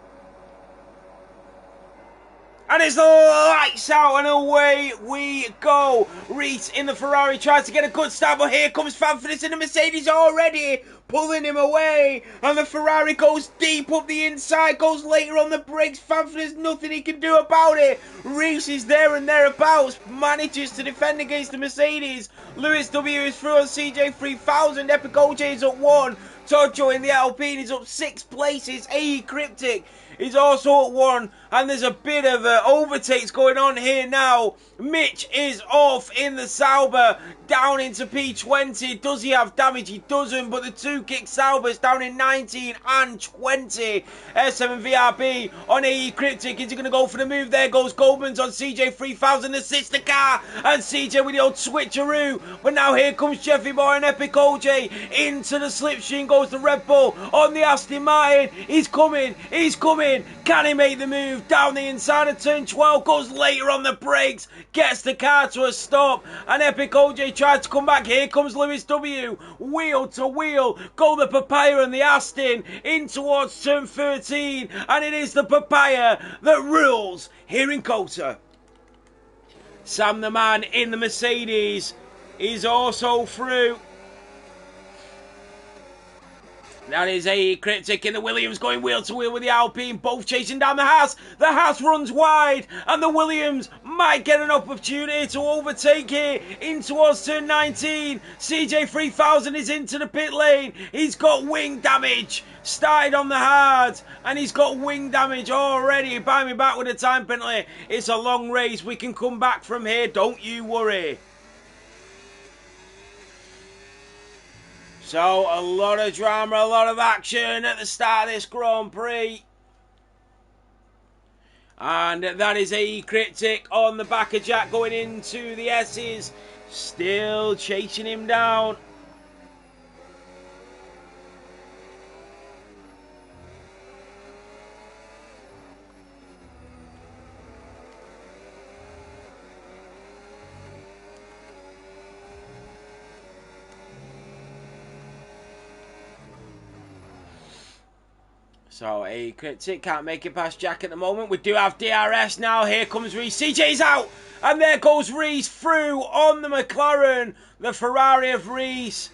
And it's lights out and away we go. Reese in the Ferrari tries to get a good start, but here comes Fanfitness in the Mercedes already pulling him away. And the Ferrari goes deep up the inside, goes later on the brakes. Fanfitness, nothing he can do about it. Reese is there and thereabouts, manages to defend against the Mercedes. Lewis W is through on CJ 3000. Epic OJ is at 1. Tojo in the Alpine is up 6 places. AE Cryptic is also at 1. And there's a bit of overtakes going on here now. Mitch is off in the Sauber, down into P20. Does he have damage? He doesn't, but the 2-kick Sauber's down in 19 and 20. S7 VRB on AE Cryptic. Is he going to go for the move? There goes Goldman's on CJ3000, assists the car, and CJ with the old switcheroo. But now here comes Jeffy Boy and Epic OJ. Into the slipstream goes the Red Bull on the Aston Martin. He's coming. Can he make the move? Down the inside of turn 12, goes later on the brakes, gets the car to a stop, and Epic OJ tries to come back. Here comes Lewis W. Wheel to wheel, go the Papaya and the Aston in towards turn 13, and it is the Papaya that rules here in COTA. Sam the Man in the Mercedes is also through. That is AE Cryptic in the Williams going wheel to wheel with the Alpine, both chasing down the Haas. The Haas runs wide, and the Williams might get an opportunity to overtake here in towards turn 19. CJ3000 is into the pit lane. He's got wing damage. Started on the hard, and he's got wing damage already. Buy me back with a time penalty. It's a long race. We can come back from here. Don't you worry. So, a lot of drama, a lot of action at the start of this Grand Prix. And that is AE Cryptic on the back of Jack going into the S's. Still chasing him down. So, AE Cryptic can't make it past Jack at the moment. We do have DRS now. Here comes Reese. CJ's out. And there goes Reese through on the McLaren. The Ferrari of Reese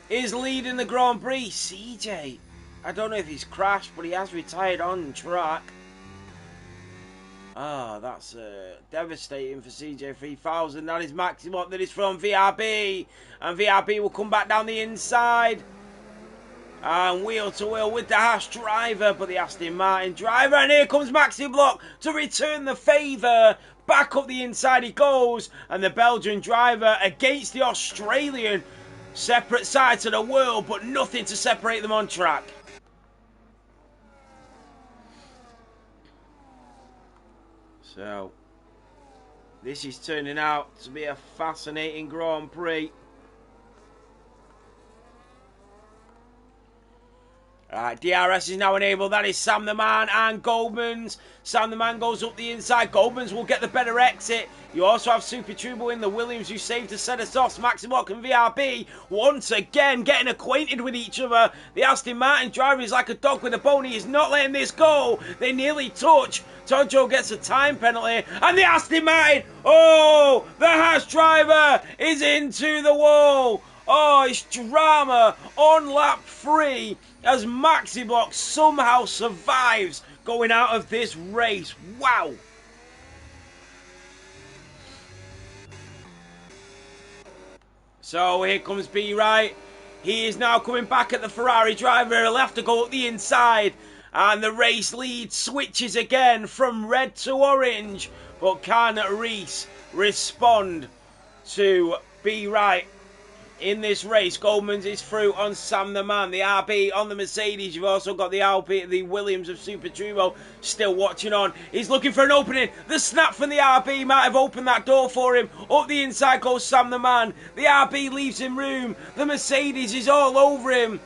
is leading the Grand Prix. CJ, I don't know if he's crashed, but he has retired on track. Ah, that's devastating for CJ3000. That is Maximum. That is from VRB. And VRB will come back down the inside. And wheel to wheel with the Haas driver, but the Aston Martin driver. And here comes Maxi Block to return the favour. Back up the inside he goes. And the Belgian driver against the Australian. Separate sides of the world, but nothing to separate them on track. So, this is turning out to be a fascinating Grand Prix. Alright, DRS is now enabled. That is Sam the Man and Goldman's. Sam the Man goes up the inside. Goldman's will get the better exit. You also have Super Turbo in the Williams who saved a set of softs. Maximock and VRB once again getting acquainted with each other. The Aston Martin driver is like a dog with a bone. He is not letting this go. They nearly touch. Tojo gets a time penalty. And the Aston Martin, oh, the Haas driver is into the wall. Oh, it's drama on lap 3 as Maxi Block somehow survives going out of this race. Wow. So here comes B Right. He is now coming back at the Ferrari driver. He'll have to go up the inside. And the race lead switches again from red to orange. But can Reese respond to B Right? In this race, Goldman's is through on Sam the Man. The RB on the Mercedes. You've also got the Alpine, the Williams of Super Turbo still watching on. He's looking for an opening. The snap from the RB might have opened that door for him. Up the inside goes Sam the Man. The RB leaves him room. The Mercedes is all over him.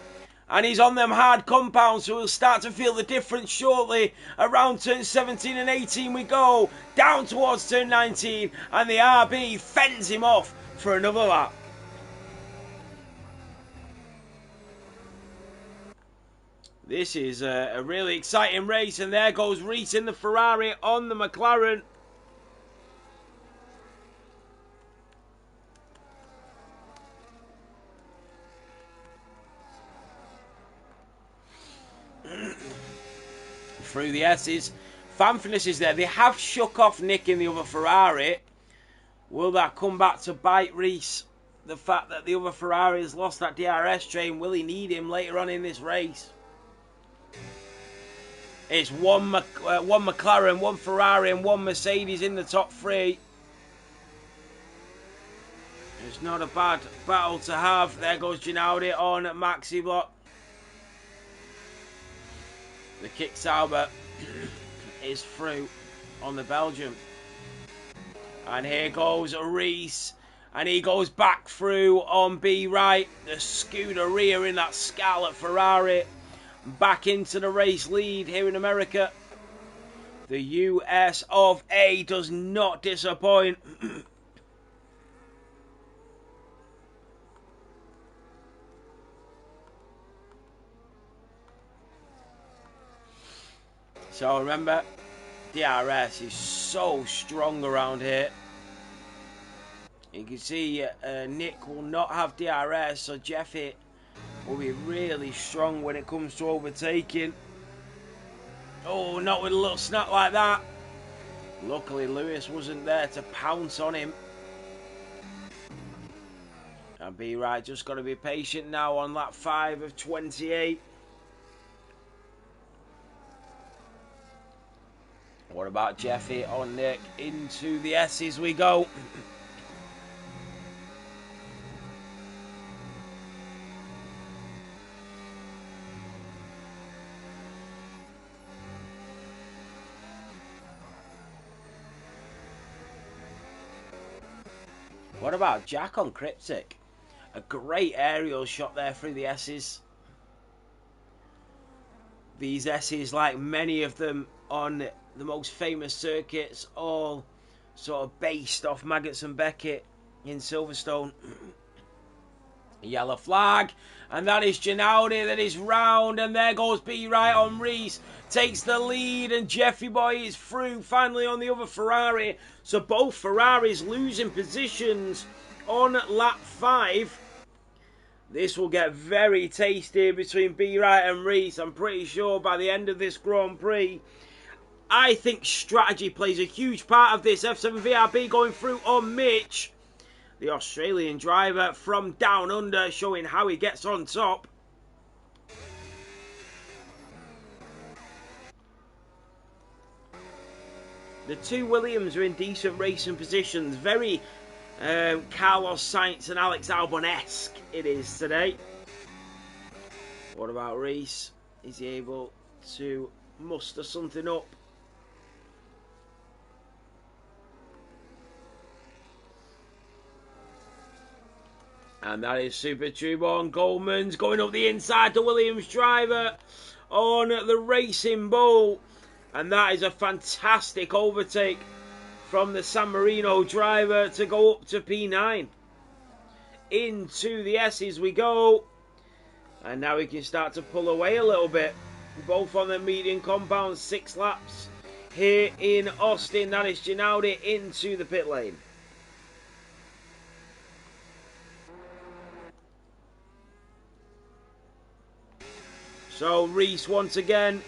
And he's on them hard compounds, so we'll start to feel the difference shortly. Around turn 17 and 18 we go. Down towards turn 19. And the RB fends him off for another lap. This is a really exciting race, and there goes Reese in the Ferrari on the McLaren. Through the S's. Fanfulness is there. They have shook off Nick in the other Ferrari. Will that come back to bite Reese? the fact that the other Ferrari has lost that DRS train. Will he need him later on in this race? It's one McLaren, one Ferrari and one Mercedes in the top three. It's not a bad battle to have. There goes Ginaudi on Maxi block. The kick Sauber is through on the Belgium. And here goes Reese. And he goes back through on B right. The Scuderia in that Scarlet Ferrari. Back into the race lead here in America. The US of A does not disappoint. So remember, DRS is so strong around here. You can see Nick will not have DRS, so Jeffy will be really strong when it comes to overtaking. Oh, not with a little snap like that. Luckily, Lewis wasn't there to pounce on him. And be right, just got to be patient now on lap 5 of 28. What about Jeffy on Nick? Into the S's we go. What about Jack on Cryptic? A great aerial shot there through the S's. These S's, like many of them on the most famous circuits, all sort of based off Maggots and Beckett in Silverstone. Yellow flag, and that is Ginaudi that is round, and there goes B right on Reese, takes the lead, and Jeffy Boy is through finally on the other Ferrari. So both Ferraris losing positions on lap 5. This will get very tasty between B right and Reese. I'm pretty sure by the end of this Grand Prix, I think strategy plays a huge part of this. F7 VRB going through on Mitch, the Australian driver from down under, showing how he gets on top. The two Williams are in decent racing positions. Very Carlos Sainz and Alex Albon-esque it is today. What about Reese? Is he able to muster something up? And that is Super Turbo on Goldman's going up the inside to Williams driver on the Racing Bull. And that is a fantastic overtake from the San Marino driver to go up to P9. Into the S's we go. And now we can start to pull away a little bit. Both on the medium compound, 6 laps here in Austin. That is Ginaudi into the pit lane. So Reese once again,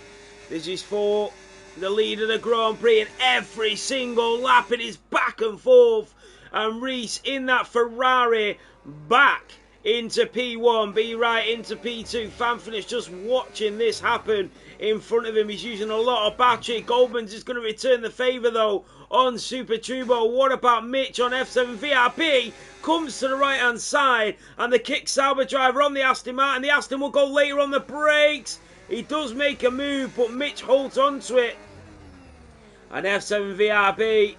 this is for the lead of the Grand Prix, and every single lap it is back and forth. And Reese in that Ferrari back into P1, B right into P2. Fan finish just watching this happen in front of him. He's using a lot of battery. Goldman's is going to return the favour though on Super Turbo. What about Mitch on F7 VRP? Comes to the right hand side, and the kick Sauber driver on the Aston Martin. The Aston will go later on the brakes. He does make a move, but Mitch holds on to it. And F7 VRB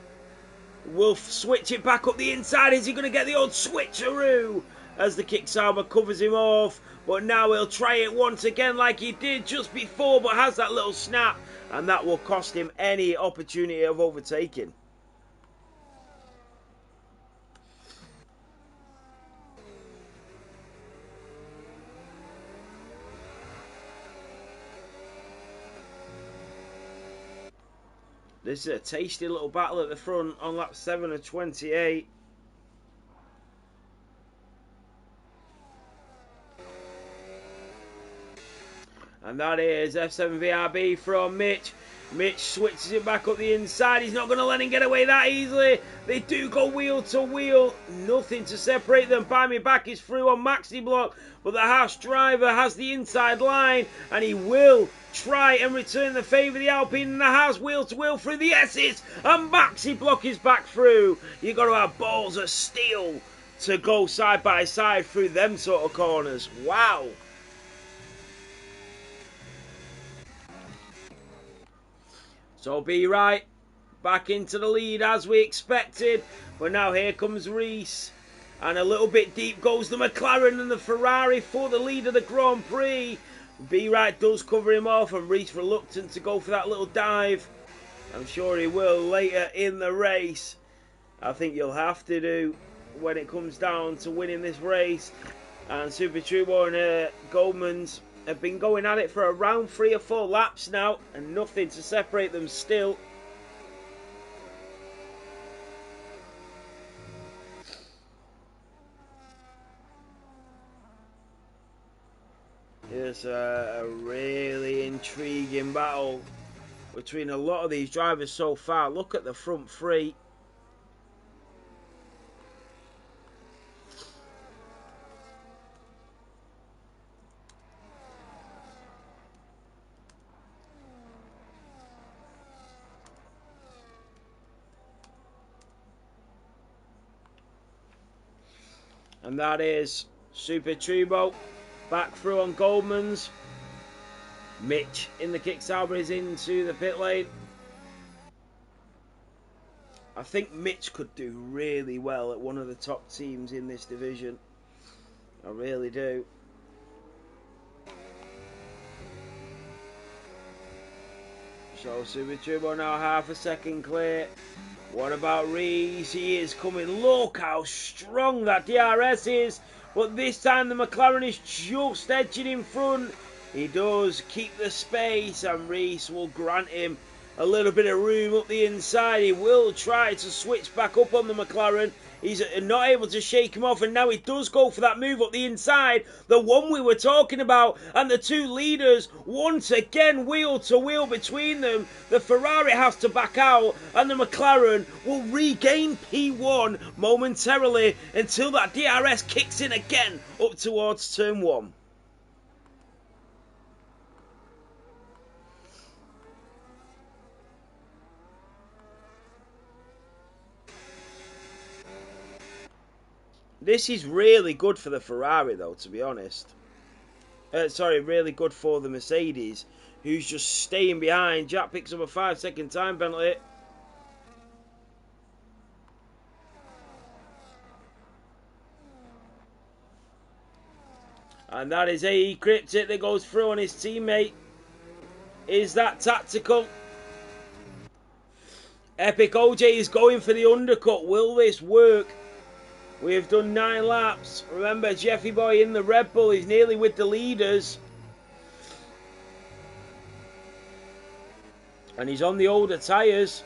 will switch it back up the inside. Is he going to get the old switcheroo as the kick Sauber covers him off? But now he'll try it once again like he did just before, but has that little snap, and that will cost him any opportunity of overtaking. This is a tasty little battle at the front on lap 7 of 28. And that is F7 VRB from Mitch. Mitch switches it back up the inside. He's not going to let him get away that easily. They do go wheel to wheel. Nothing to separate them. By Me Back is through on maxi block. But the Haas driver has the inside line. And he will try and return the favour. The Alpine and the Haas wheel to wheel through the S's. And maxi block is back through. You've got to have balls of steel to go side by side through them sort of corners. Wow. So Be Right back into the lead as we expected. But now here comes Reese. And a little bit deep goes the McLaren and the Ferrari for the lead of the Grand Prix. Be Right does cover him off and Reese reluctant to go for that little dive. I'm sure he will later in the race. I think you'll have to do when it comes down to winning this race. And Super Turbo and Goldman's have been going at it for around 3 or 4 laps now, and nothing to separate them still. It's a really intriguing battle between a lot of these drivers so far. Look at the front 3. And that is Super Turbo back through on Goldman's. Mitch in the kick Sauber is into the pit lane. I think Mitch could do really well at one of the top teams in this division. I really do. So Super Turbo now half a second clear. What about Reese? He is coming. Look how strong that DRS is. But this time the McLaren is just edging in front. He does keep the space and Reese will grant him a little bit of room up the inside. He will try to switch back up on the McLaren. He's not able to shake him off, and now he does go for that move up the inside, the one we were talking about, and the 2 leaders once again wheel to wheel between them. The Ferrari has to back out and the McLaren will regain P1 momentarily until that DRS kicks in again up towards turn 1. This is really good for the Ferrari, though, to be honest. Really good for the Mercedes, who's just staying behind. Jack picks up a 5-second time penalty. And that is AE Cryptic that goes through on his teammate. Is that tactical? Epic OJ is going for the undercut. Will this work? We have done 9 laps. Remember, Jeffy Boy in the Red Bull is nearly with the leaders. And he's on the older tyres.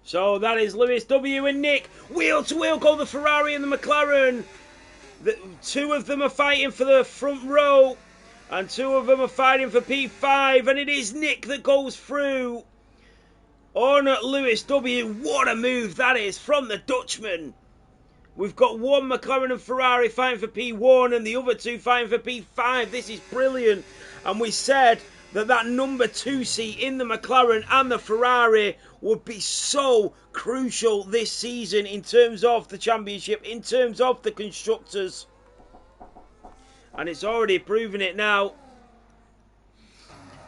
So that is Lewis W and Nick. Wheel to wheel go the Ferrari and the McLaren. The 2 of them are fighting for the front row. And 2 of them are fighting for P5. And it is Nick that goes through on Lewis W. What a move that is from the Dutchman. We've got 1 McLaren and Ferrari fighting for P1 and the other 2 fighting for P5. This is brilliant. And we said that number 2 seat in the McLaren and the Ferrari would be so crucial this season in terms of the championship, in terms of the constructors. And it's already proven it now.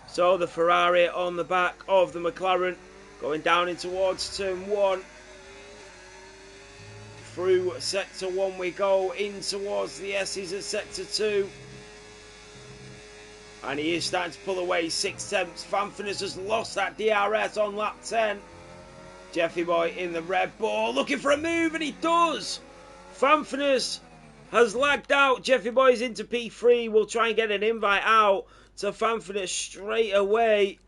So the Ferrari on the back of the McLaren going down in towards turn 1. Through sector 1 we go, in towards the S's at sector 2. And he is starting to pull away 6 tenths. Fanfinis has lost that DRS on lap 10. Jeffy Boy in the Red Bull looking for a move, and he does. Fanfinis has lagged out. Jeffy Boy's into P3. We'll try and get an invite out to Fanfredo straight away.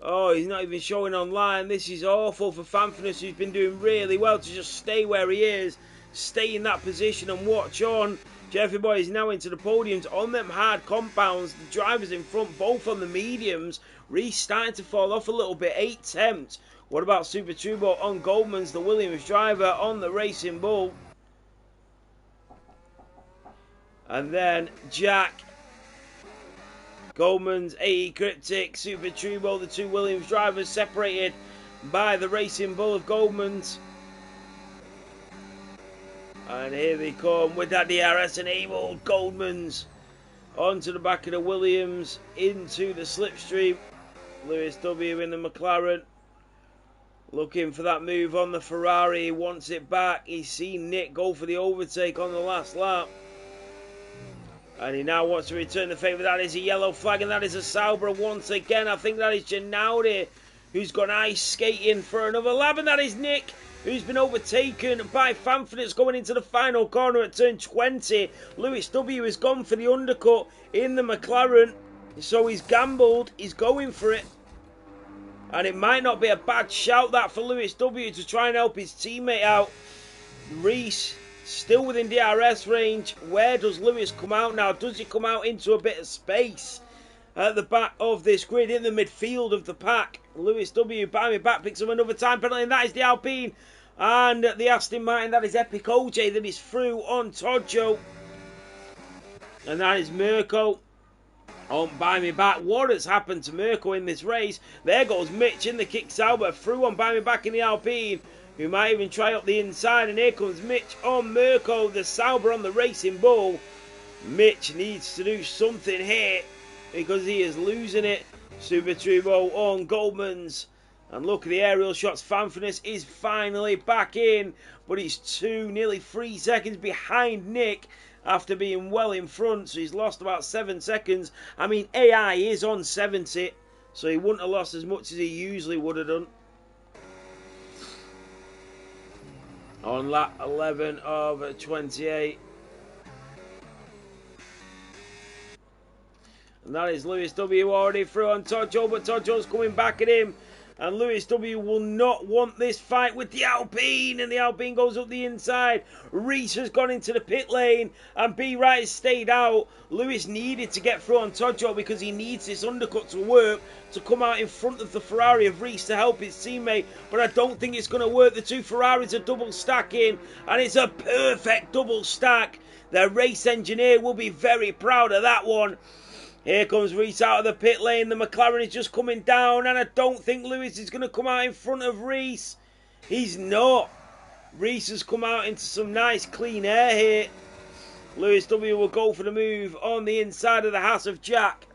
Oh, he's not even showing online. This is awful for Fanfredo, who's been doing really well to just stay where he is, stay in that position and watch on. Jeffy Boy is now into the podiums on them hard compounds. The drivers in front, both on the mediums. Reese starting to fall off a little bit. 8 temps. What about Super Turbo on Goldman's, the Williams driver on the Racing Bull? And then Jack, Goldman's, AE Cryptic, Super Turbo, the 2 Williams drivers separated by the Racing Bull of Goldman's. And here they come with that DRS enabled. Goldman's onto the back of the Williams, into the slipstream. Lewis W in the McLaren, looking for that move on the Ferrari. He wants it back. He's seen Nick go for the overtake on the last lap. And he now wants to return the favour. That is a yellow flag, and that is a Sauber once again. I think that is Ginaudi, who's gone ice skating for another lap. And that is Nick, who's been overtaken by Fanfredo going into the final corner at turn 20. Lewis W has gone for the undercut in the McLaren. So he's gambled. He's going for it. And it might not be a bad shout that for Lewis W to try and help his teammate out. Reese still within DRS range. Where does Lewis come out now? Does he come out into a bit of space at the back of this grid in the midfield of the pack? Lewis W by me back picks up another time penalty, and that is the Alpine and the Aston Martin. That is Epic OJ that is through on Toggio, and that is Mirko on Buy Me Back. What has happened to Mirko in this race? There goes Mitch in the kick Sauber, through on Buy Me Back in the Alpine, who might even try up the inside. And here comes Mitch on Mirko, the Sauber on the Racing Bull. Mitch needs to do something here because he is losing it. Super Turbo on Goldman's. And look at the aerial shots. Fanfredo is finally back in, but he's nearly 3 seconds behind Nick after being well in front, so he's lost about 7 seconds. I mean, AI is on 70, so he wouldn't have lost as much as he usually would have done. On lap 11 of 28. And that is Lewis W already through on Toggio, but Toggio's coming back at him. And Lewis W will not want this fight with the Alpine. And the Alpine goes up the inside. Reese has gone into the pit lane. And B. Wright has stayed out. Lewis needed to get through on Toggio because he needs this undercut to work, to come out in front of the Ferrari of Reese to help his teammate. But I don't think it's going to work. The 2 Ferraris are double stacking. And it's a perfect double stack. The race engineer will be very proud of that one. Here comes Reese out of the pit lane. The McLaren is just coming down, and I don't think Lewis is going to come out in front of Reese. He's not. Reese has come out into some nice clean air here. Lewis W will go for the move on the inside of the house of Jack.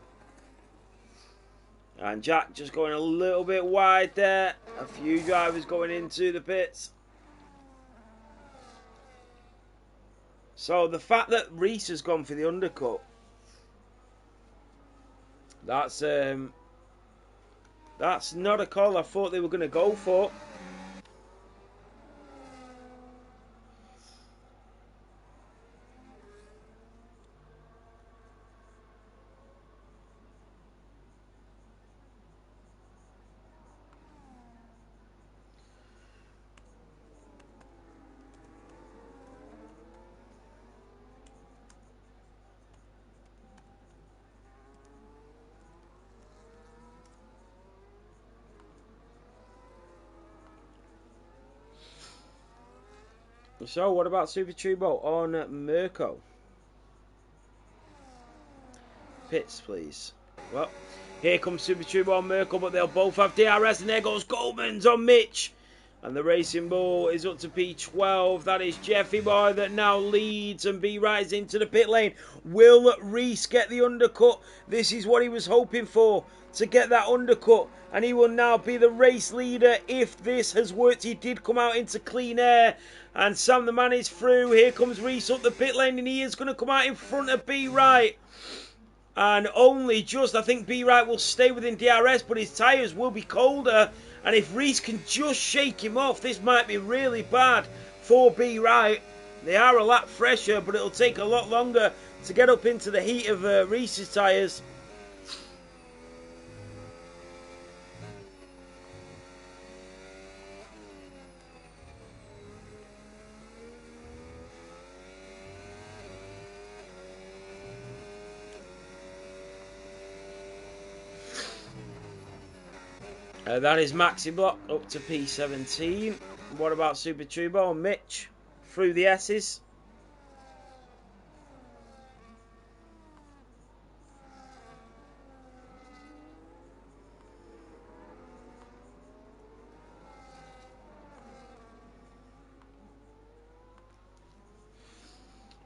And Jack just going a little bit wide there. A few drivers going into the pits. So the fact that Reese has gone for the undercut, that's not a call I thought they were going to go for. So, what about Super Turbo on Mirko? Pits, please. Well, here comes Super Turbo on Mirko, but they'll both have DRS, and there goes Goldman's on Mitch. And the Racing Bull is up to P12. That is Jeffy Boy that now leads, and B rides into the pit lane. Will Reese get the undercut? This is what he was hoping for, to get that undercut. And he will now be the race leader if this has worked. He did come out into clean air. And Sam the man is through. Here comes Reese up the pit lane, and he is going to come out in front of B Right. And only just, I think B Right will stay within DRS, but his tyres will be colder. And if Reese can just shake him off, this might be really bad for B Right. They are a lot fresher, but it'll take a lot longer to get up into the heat of Reese's tyres. That is Maxi Block up to P17. What about Super Turbo and Mitch through the S's?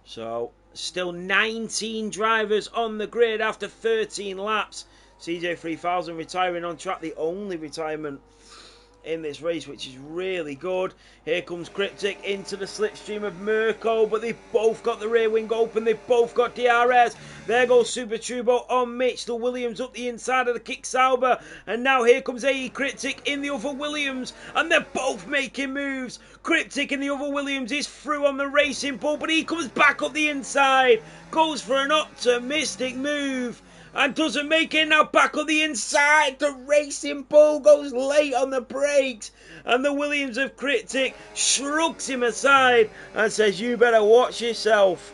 So, still 19 drivers on the grid after 13 laps. CJ3000 retiring on track, the only retirement in this race, which is really good. Here comes Cryptic into the slipstream of Mirko, but they've both got the rear wing open, they've both got DRS. There goes Super Turbo on Mitch, the Williams up the inside of the Kick Sauber, and now here comes AE Cryptic in the other Williams, and they're both making moves. Cryptic in the other Williams is through on the Racing Bull, but he comes back up the inside, goes for an optimistic move, and doesn't make it. Now back on the inside. The Racing Bull goes late on the brakes. And the Williams of Cryptic shrugs him aside and says, you better watch yourself.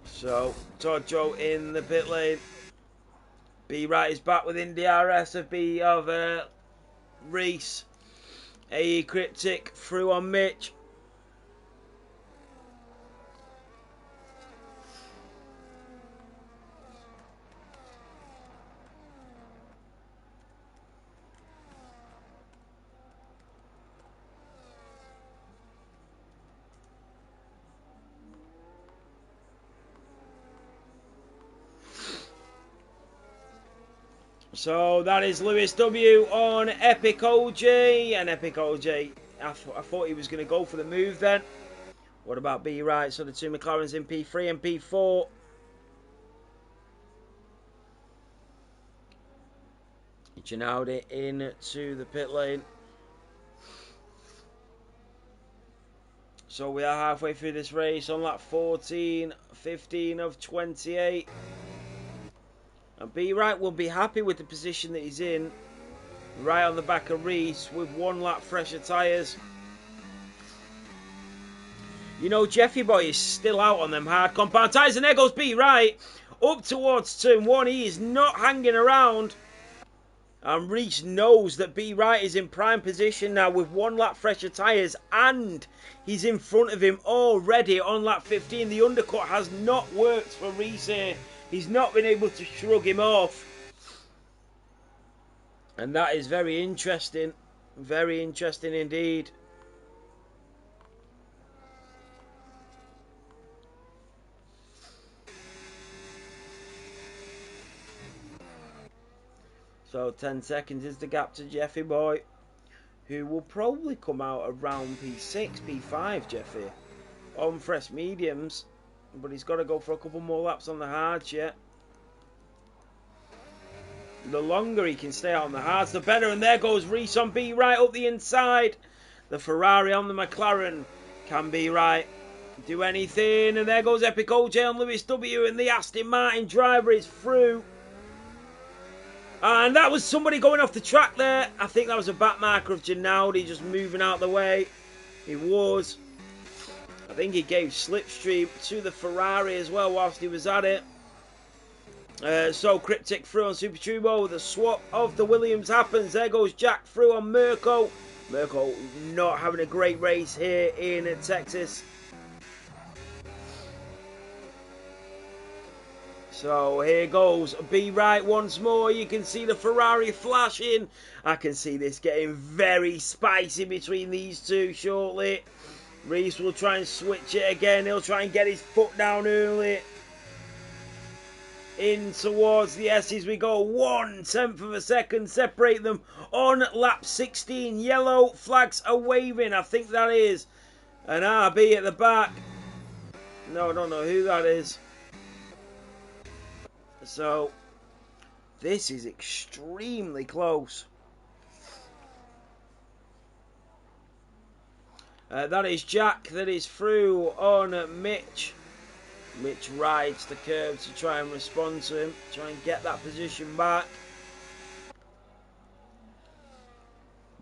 So, Todd Joe in the pit lane. B Right is back within DRS of Reese. AE Cryptic through on Mitch. So that is Lewis W on Epic OJ, and Epic OJ, I thought he was going to go for the move then. What about B Right? So the two McLarens in P3 and P4. Ginaudi into the pit lane. So we are halfway through this race on lap 14, 15 of 28. And B Right will be happy with the position that he's in, right on the back of Reese with 1 lap fresher tyres. You know, Jeffy Boy is still out on them hard compound tyres, and there goes B Right up towards turn 1. He is not hanging around, and Reese knows that B Right is in prime position now with 1 lap fresher tyres, and he's in front of him already on lap 15. The undercut has not worked for Reese here. He's not been able to shrug him off. And that is very interesting. Very interesting indeed. So 10 seconds is the gap to Jeffy Boy, who will probably come out around P6, P5, Jeffy, on fresh mediums. But he's got to go for a couple more laps on the hards yet. The longer he can stay out on the hards, the better. And there goes Reese on B Right up the inside. The Ferrari on the McLaren. Can B Right do anything? And there goes Epic OJ on Lewis W. And the Aston Martin driver is through. And that was somebody going off the track there. I think that was a back marker of Ginaudi just moving out of the way. He was. I think he gave slipstream to the Ferrari as well whilst he was at it. So Cryptic through on Super Turbo. The swap of the Williams happens. There goes Jack through on Mirko. Mirko not having a great race here in Texas. So here goes B Right once more. You can see the Ferrari flashing. I can see this getting very spicy between these two shortly. Reese will try and switch it again. He'll try and get his foot down early. In towards the S's we go. 1/10 of a second separate them on lap 16. Yellow flags are waving. I think that is an RB at the back. No, I don't know who that is. So, this is extremely close. That is Jack. That is through on Mitch. Mitch rides the curb to try and respond to him. Try and get that position back.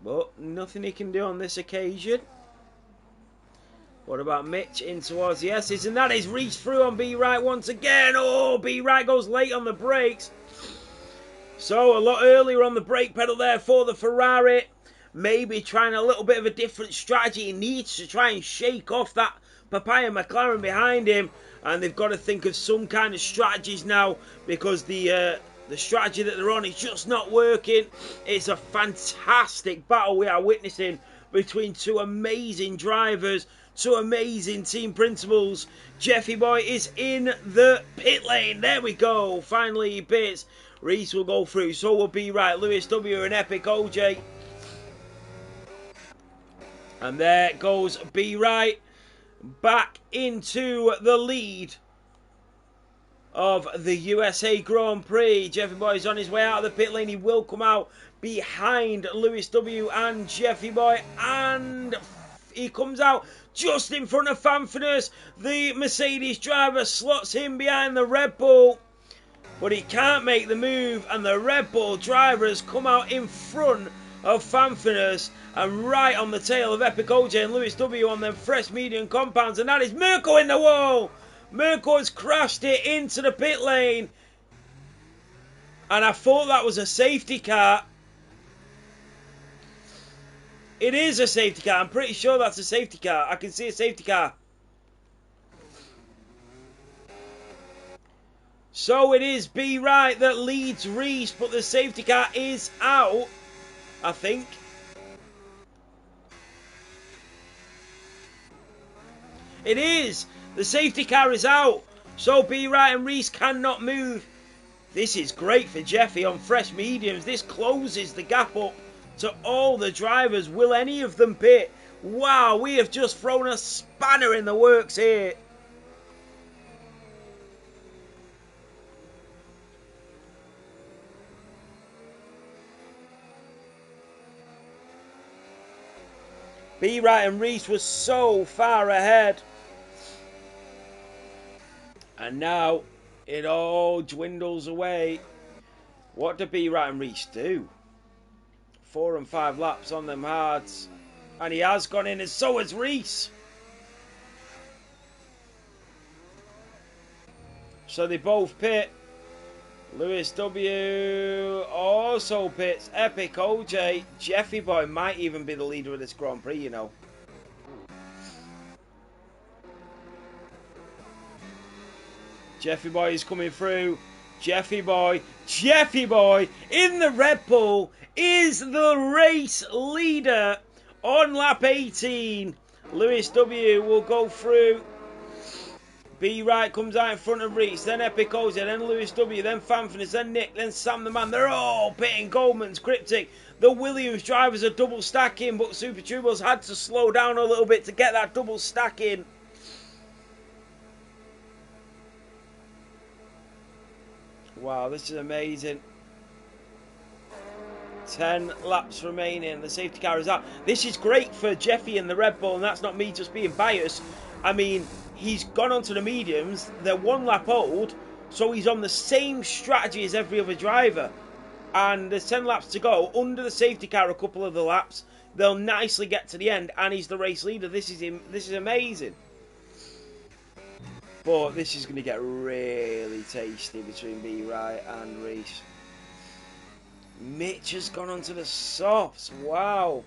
But nothing he can do on this occasion. What about Mitch in towards the S's? And that is Reese through on B Right once again. Oh, B Right goes late on the brakes. So a lot earlier on the brake pedal there for the Ferrari. Maybe trying a little bit of a different strategy. He needs to try and shake off that Papaya McLaren behind him. And they've got to think of some kind of strategies now, because the strategy that they're on is just not working. It's a fantastic battle we are witnessing between two amazing drivers, two amazing team principals. Jeffy Boy is in the pit lane. There we go. Finally he pits. Reese will go through. So will B Right. Lewis W and Epic OJ. And there goes B Right back into the lead of the USA Grand Prix. Jeffy Boy is on his way out of the pit lane. He will come out behind Lewis W and Jeffy Boy, and he comes out just in front of Fanfinus. The Mercedes driver slots him behind the Red Bull, but he can't make the move, and the Red Bull driver has come out in front of Fanfinus and right on the tail of Epic OJ and Lewis W on them fresh medium compounds, and that is Mirko in the wall. Mirko has crashed it into the pit lane, and I thought that was a safety car. It is a safety car. I'm pretty sure that's a safety car. I can see a safety car. So it is B Right that leads Reese, but the safety car is out, I think. It is. The safety car is out. So B Right and Reese cannot move. This is great for Jeffy on fresh mediums. This closes the gap up to all the drivers. Will any of them pit? Wow, we have just thrown a spanner in the works here. B Right and Reese was so far ahead. And now it all dwindles away. What do B Right and Reese do? 4 and 5 laps on them hards. And he has gone in, and so has Reese. So they both pit. Lewis W also pits. Epic OJ. Jeffy Boy might even be the leader of this Grand Prix, you know. Jeffy Boy is coming through. Jeffy Boy in the Red Bull is the race leader on lap 18. Lewis W will go through. B Right comes out in front of Reese, then Epic OJ, then Lewis W, then Fanfinus, then Nick, then Sam the Man. They're all pitting. Goldman's Cryptic. The Williams drivers are double stacking, but Super Turbos had to slow down a little bit to get that double stack in. Wow, this is amazing. 10 laps remaining. The safety car is out. This is great for Jeffy and the Red Bull, and that's not me just being biased. I mean, he's gone onto the mediums. They're 1 lap old, so he's on the same strategy as every other driver. And there's 10 laps to go. Under the safety car a couple of the laps, they'll nicely get to the end, and he's the race leader. This is amazing. But this is going to get really tasty between B Right and Reese. Mitch has gone onto the softs. Wow.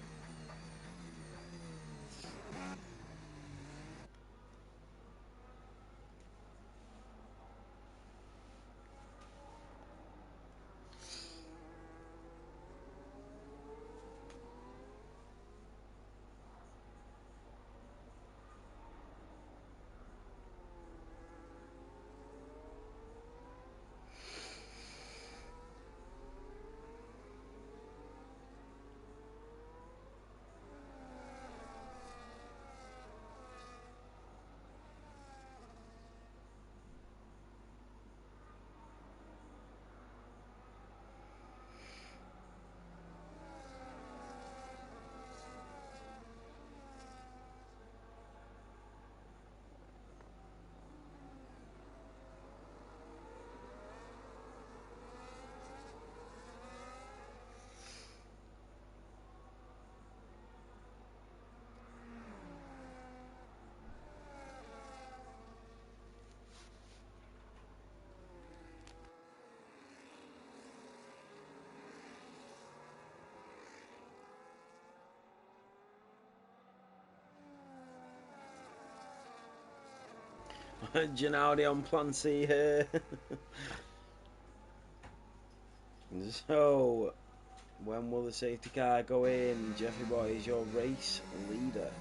Gennady on plan C here. So, when will the safety car go in? Jeffy Boy is your race leader.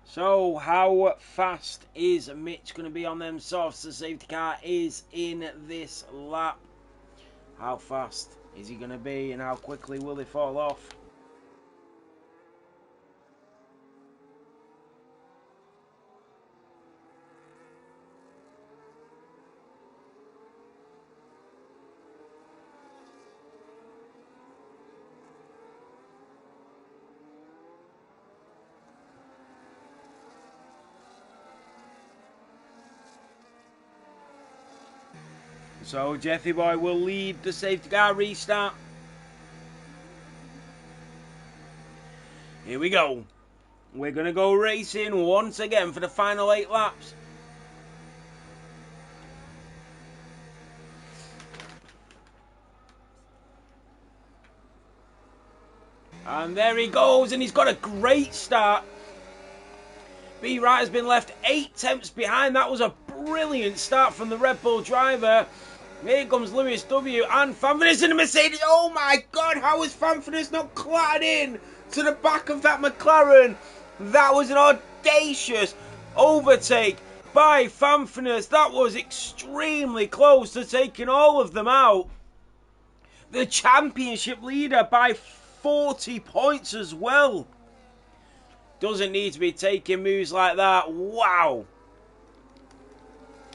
So, how fast is Mitch going to be on them softs? The safety car is in this lap. How fast is he going to be and how quickly will he fall off? So Jeffy Boy will lead the safety car restart. Here we go. We're going to go racing once again for the final 8 laps. And there he goes, and he's got a great start. B. Wright has been left 8 tenths behind. That was a brilliant start from the Red Bull driver. Here comes Lewis W. and Fanfurness in the Mercedes. Oh my God, how is Fanfurness not clattered in to the back of that McLaren? That was an audacious overtake by Fanfurness. That was extremely close to taking all of them out. The championship leader by 40 points as well. Doesn't need to be taking moves like that. Wow.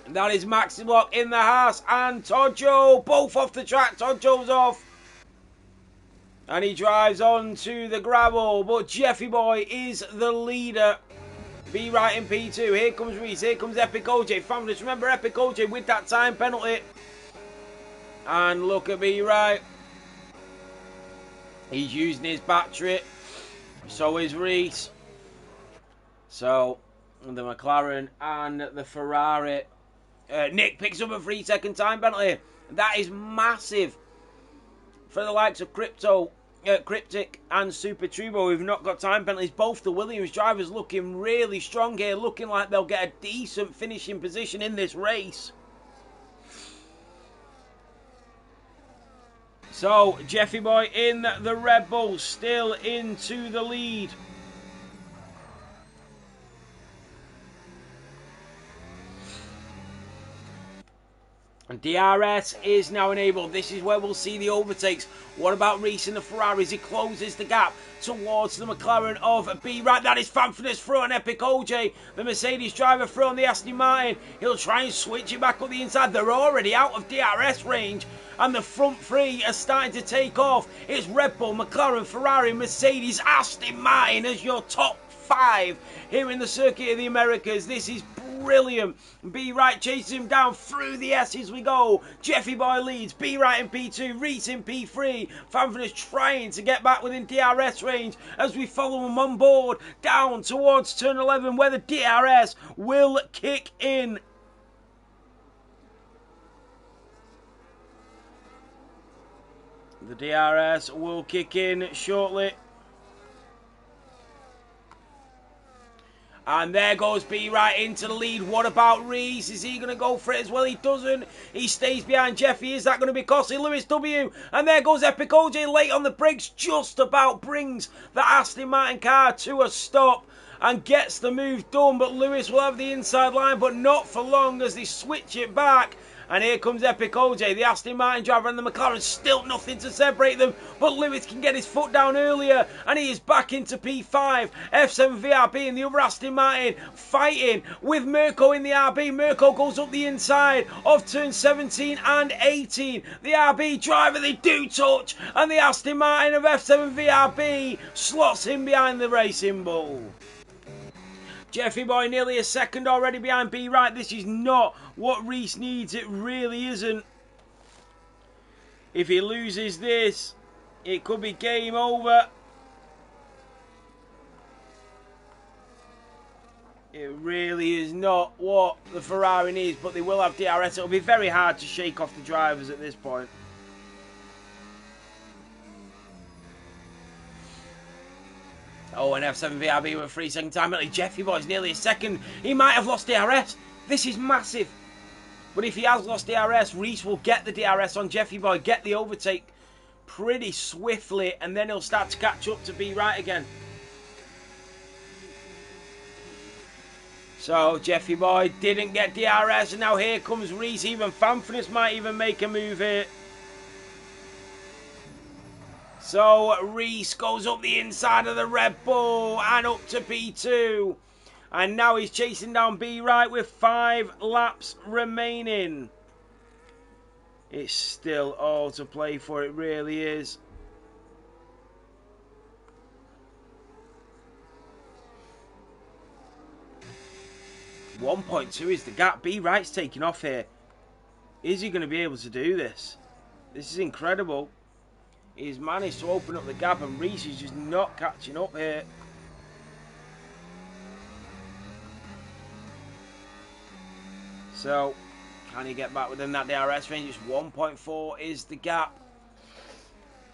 That is Maxi Block in the house. And Tojo, both off the track. Tojo's off. And he drives on to the gravel. But Jeffy Boy is the leader. Be right in P2. Here comes Reese. Here comes Epic OJ. Families, remember Epic OJ with that time penalty. And look at Be Right. He's using his battery. So is Reese. So the McLaren and the Ferrari. Nick picks up a 3-second time penalty. That is massive for the likes of Cryptic and Super Turbo, who've not got time penalties. Both the Williams drivers looking really strong here, looking like they'll get a decent finishing position in this race. So, Jeffy Boy in the Red Bull, still into the lead. And DRS is now enabled. This is where we'll see the overtakes. What about Reese in the Ferraris? He closes the gap towards the McLaren of B. Right, that is Fanfurness through on Epic OJ. The Mercedes driver through on the Aston Martin. He'll try and switch it back up the inside. They're already out of DRS range. And the front three are starting to take off. It's Red Bull, McLaren, Ferrari, Mercedes, Aston Martin as your top 5 here in the Circuit of the Americas. This is brilliant. Be Right chases him down through the S's we go. Jeffy Boy leads. Be Right in P2. Reese in P3. Fanfurness trying to get back within DRS range as we follow him on board down towards turn 11 where the DRS will kick in. The DRS will kick in shortly. And there goes B Right into the lead. What about Reese? Is he going to go for it as well? He doesn't. He stays behind Jeffy. Is that going to be costly? Lewis W. And there goes Epic OJ late on the brakes. Just about brings the Aston Martin car to a stop and gets the move done. But Lewis will have the inside line, but not for long as they switch it back. And here comes Epic OJ, the Aston Martin driver, and the McLaren. Still nothing to separate them, but Lewis can get his foot down earlier, and he is back into P5. F7 VRB and the other Aston Martin fighting with Mirko in the RB. Mirko goes up the inside of turn 17 and 18. The RB driver, they do touch, and the Aston Martin of F7 VRB slots him behind the Racing Bull. Jeffy Boy nearly a second already behind B Right. This is not what Reese needs. It really isn't. If he loses this, it could be game over. It really is not what the Ferrari needs, but they will have DRS. It'll be very hard to shake off the drivers at this point. Oh, and F7 VRB with a 3-second time penalty. Jeffy Boy's nearly a second. He might have lost DRS. This is massive. But if he has lost DRS, Reese will get the DRS on Jeffy Boy, get the overtake pretty swiftly, and then he'll start to catch up to B Right again. So, Jeffy Boy didn't get DRS, and now here comes Reese. Even Fanfurness might even make a move here. So, Reese goes up the inside of the Red Bull and up to P2. And now he's chasing down B Right with 5 laps remaining. It's still all to play for, it really is. .2 is the gap. B Right's taking off here. Is he going to be able to do this? This is incredible. He's managed to open up the gap, and Reese is just not catching up here. So, can he get back within that DRS range? It's 1.4 is the gap.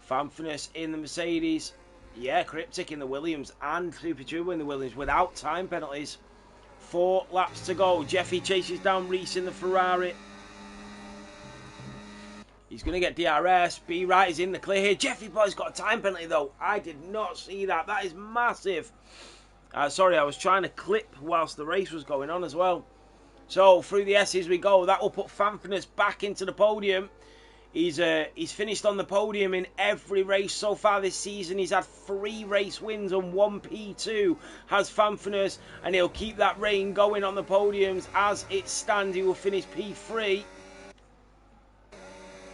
Fanfurness in the Mercedes. Yeah, Cryptic in the Williams and Super Turbo in the Williams without time penalties. 4 laps to go. Jeffy chases down Reese in the Ferrari. He's going to get DRS. B Right is in the clear here. Jeffy Boy's got a time penalty though. I did not see that. That is massive. Sorry, I was trying to clip whilst the race was going on as well. So through the S's we go. That will put Fanfurness back into the podium. He's finished on the podium in every race so far this season. He's had 3 race wins and 1 P2 has Fanfinus, and he'll keep that reign going on the podiums. As it stands, he will finish P3.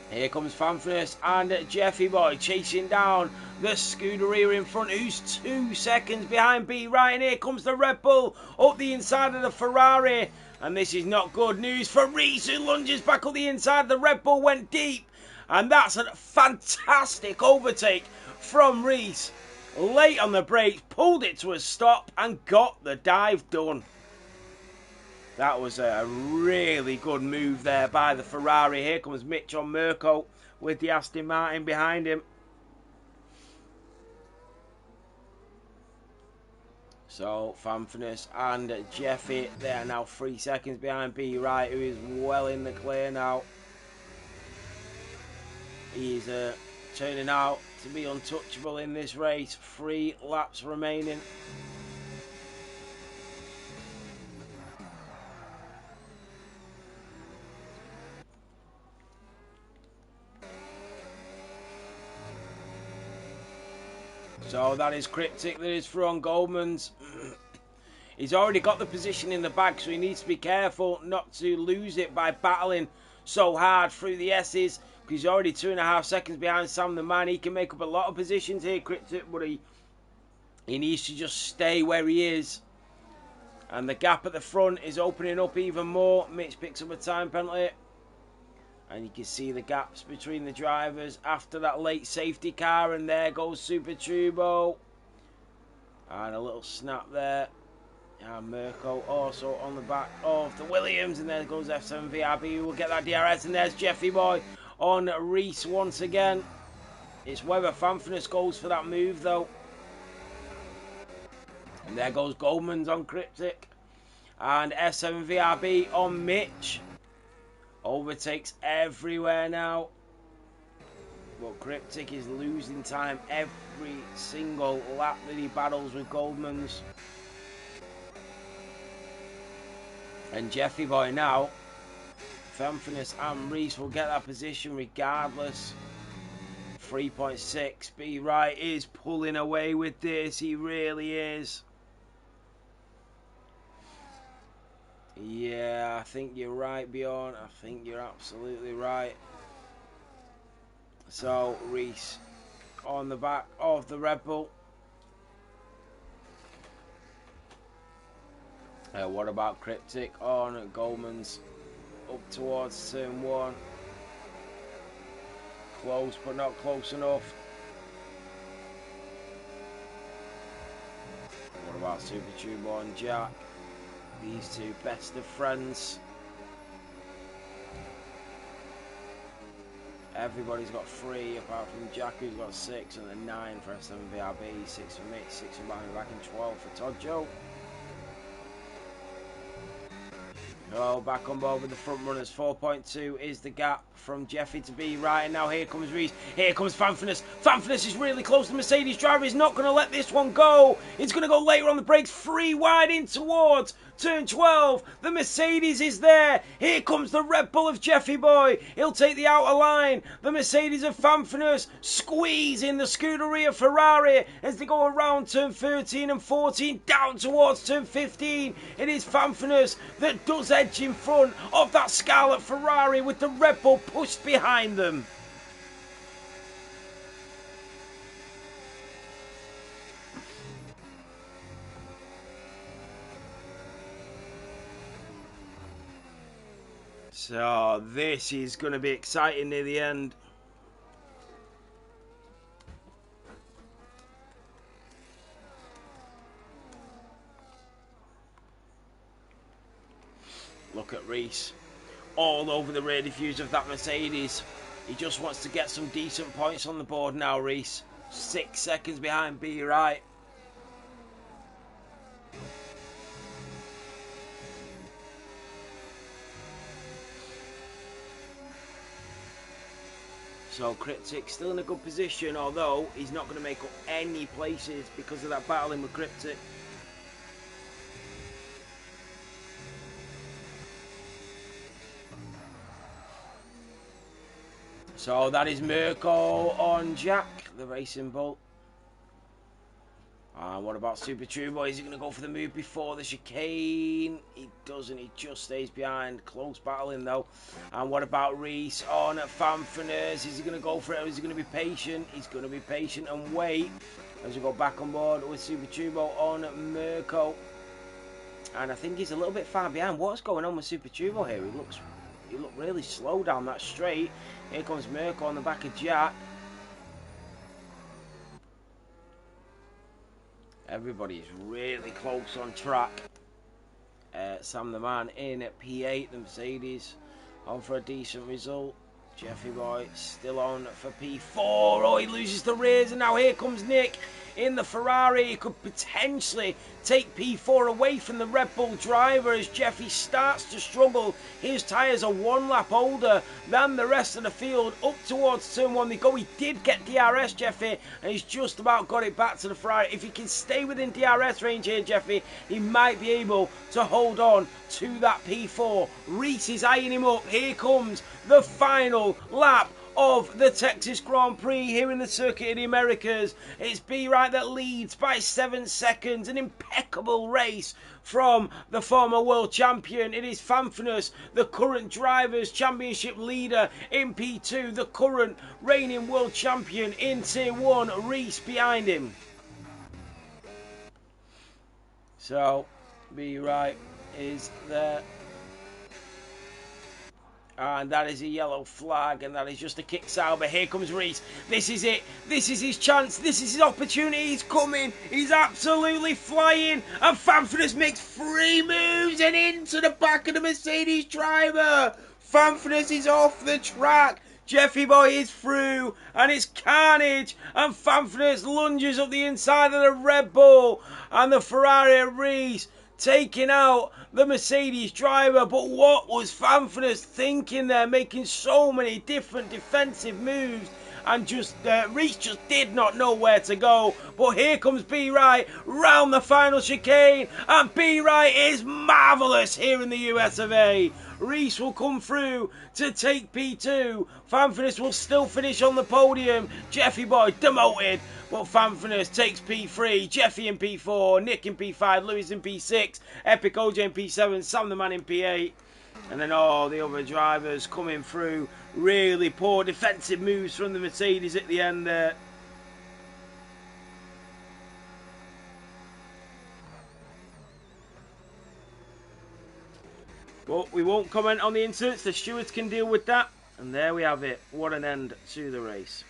Here comes Fanfinus and Jeffy Boy chasing down the Scuderia in front, who's 2 seconds behind B. Right, and here comes the Red Bull up the inside of the Ferrari. And this is not good news for Reese, who lunges back up the inside. The Red Bull went deep. And that's a fantastic overtake from Reese. Late on the brakes, pulled it to a stop and got the dive done. That was a really good move there by the Ferrari. Here comes Mitch on Mirko with the Aston Martin behind him. So, Fanfinus and Jeffy, they are now 3 seconds behind B. Wright, who is well in the clear now. He's turning out to be untouchable in this race. 3 laps remaining. So that is Cryptic, that is through on Goldman's. He's already got the position in the bag, so he needs to be careful not to lose it by battling so hard through the S's. Because he's already 2.5 seconds behind Sam the Man. He can make up a lot of positions here, Cryptic, but he needs to just stay where he is. And the gap at the front is opening up even more. Mitch picks up a time penalty. And you can see the gaps between the drivers after that late safety car. And there goes Super Turbo. And a little snap there. And Mirko also on the back of the Williams. And there goes F7 VRB, who will get that DRS. And there's Jeffy Boy on Reese once again. It's whether Fanfinus goes for that move, though. And there goes Goldman's on Cryptic. And F7 VRB on Mitch. Overtakes everywhere now. But Cryptic is losing time every single lap that he battles with Goldman's. And Jeffy Boy now, Fanfinus and Reese will get that position regardless. 3.6. B. Wright is pulling away with this. He really is. Yeah, I think you're right, Bjorn. I think you're absolutely right. So, Reese on the back of the Red Bull. What about Cryptic on Goldman's up towards turn 1? Close, but not close enough. What about Super Turbo and Jack? These two best of friends. Everybody's got 3 apart from Jack, who's got 6, and then 9 for S7VRB, 6 for Mitch, 6 for Barney back, and 12 for Todd Joe. Oh, back on board with the front runners. 4.2 is the gap from Jeffy to B. Right, and now here comes Reese. Here comes Fanfinus. Fanfinus is really close. The Mercedes driver is not going to let this one go. It's going to go later on the brakes. 3 wide in towards turn 12. The Mercedes is there. Here comes the Red Bull of Jeffy Boy. He'll take the outer line. The Mercedes of Fanfinus squeezing the Scuderia Ferrari as they go around turn 13 and 14 down towards turn 15. It is Fanfinus that does edge in front of that Scarlet Ferrari with the Red Bull pushed behind them. So this is going to be exciting near the end. Look at Reese. All over the rear diffuser of that Mercedes. He just wants to get some decent points on the board now, Reese. 6 seconds behind B. Right. So Cryptic still in a good position, although he's not going to make up any places because of that battling with Cryptic. So that is Mirko on Jack, the Racing Bull. And what about Super Turbo? Is he going to go for the move before the chicane? He doesn't. He just stays behind. Close battling though. And what about Reese on Fanfiners? Is he going to go for it, or is he going to be patient? He's going to be patient and wait as we go back on board with Super Turbo on Mirko. And I think he's a little bit far behind. What's going on with Super Turbo here? He looked really slow down that straight. Here comes Mirko on the back of Jack. Everybody's really close on track. Sam the Man in at P8, the Mercedes on for a decent result. Jeffy Boy still on for P4. Oh, he loses the rears, and now here comes Nick in the Ferrari. He could potentially take P4 away from the Red Bull driver as Jeffy starts to struggle. His tyres are 1 lap older than the rest of the field. Up towards turn 1 they go. He did get DRS, Jeffy, and he's just about got it back to the Ferrari. If he can stay within DRS range here, Jeffy, he might be able to hold on to that P4. Reese is eyeing him up. Here comes the final lap of the Texas Grand Prix here in the Circuit of the Americas. It's B-Right that leads by 7 seconds. An impeccable race from the former world champion. It is Fanfinus, the current Drivers' Championship leader in P2, the current reigning world champion in Tier 1, Reese behind him. So, B-Right is there. And that is a yellow flag, and that is just a kick Sauber. Here comes Reese. This is it. This is his chance. This is his opportunity. He's coming. He's absolutely flying. And Fanfinus makes 3 moves and into the back of the Mercedes driver. Fanfinus is off the track. Jeffy Boy is through, and it's carnage. And Fanfinus lunges up the inside of the Red Bull, and the Ferrari of Reese taking out the Mercedes driver. But what was Fanfinus thinking there, making so many different defensive moves, and just Reese just did not know where to go. But here comes B-Right round the final chicane, and B-Right is marvellous here in the US of A. Reese will come through to take P2. Fanfinus will still finish on the podium. Jeffy Boy demoted, but Fanfinus takes P3. Jeffy in P4, Nick in P5, Lewis in P6, Epic OJ in P7, Sam the Man in P8. And then all the other drivers coming through. Really poor defensive moves from the Mercedes at the end there. But we won't comment on the incidents. The stewards can deal with that. And there we have it. What an end to the race.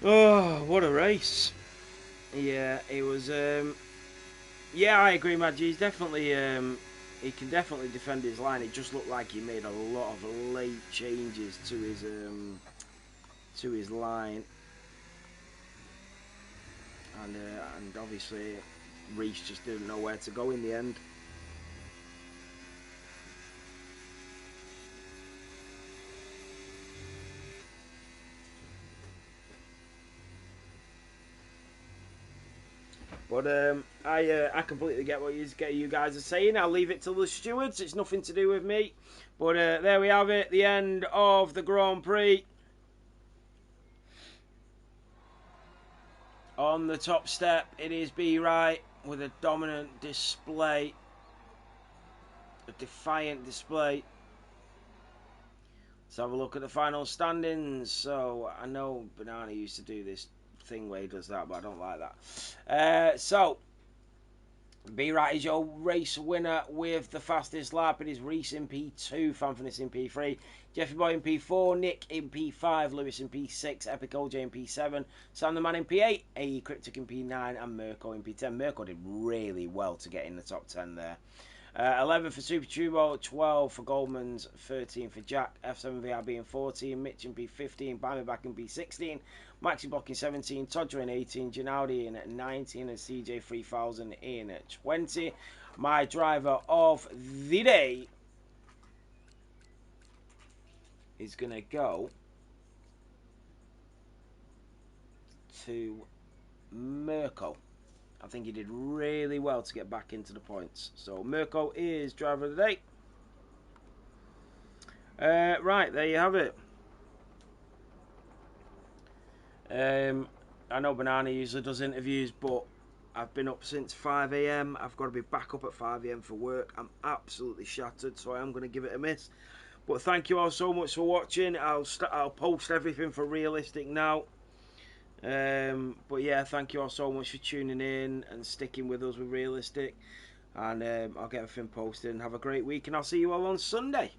Oh, what a race. Yeah, it was, yeah, I agree, Maggie. He's definitely, he can definitely defend his line. It just looked like he made a lot of late changes to his line. And obviously, Reese just didn't know where to go in the end. But I completely get what you guys are saying. I'll leave it to the stewards. It's nothing to do with me. But there we have it. The end of the Grand Prix. On the top step, it is B-Right with a dominant display. A defiant display. Let's have a look at the final standings. So, I know Banana used to do this thing where he does that, but I don't like that. So B-Right is your race winner with the fastest lap. It is Reese in P2, Fanfinus in P3, Jeffy Boy in P4, Nick in P5, Lewis in P6, Epic OJ in P7, Sam the Man in P8, AE Cryptic in P9, and Mirko in P10. Mirko did really well to get in the top 10 there. 11 for Super Turbo, 12 for Goldman's, 13 for Jack, F7VR in 14, Mitch in B15, Bammy back in B16, Maxi Block in 17, Todger in 18, Ginaudi in 19, and CJ 3000 in 20. My driver of the day is going to go to Mirko. I think he did really well to get back into the points. So Mirko is driver of the day. Right, there you have it. I know Banana usually does interviews, but I've been up since 5 AM. I've got to be back up at 5 AM for work. I'm absolutely shattered, so I am going to give it a miss. But thank you all so much for watching. I'll post everything for Realistic now. But yeah, thank you all so much for tuning in and sticking with us with Realistic. And I'll get everything posted and have a great week. And I'll see you all on Sunday.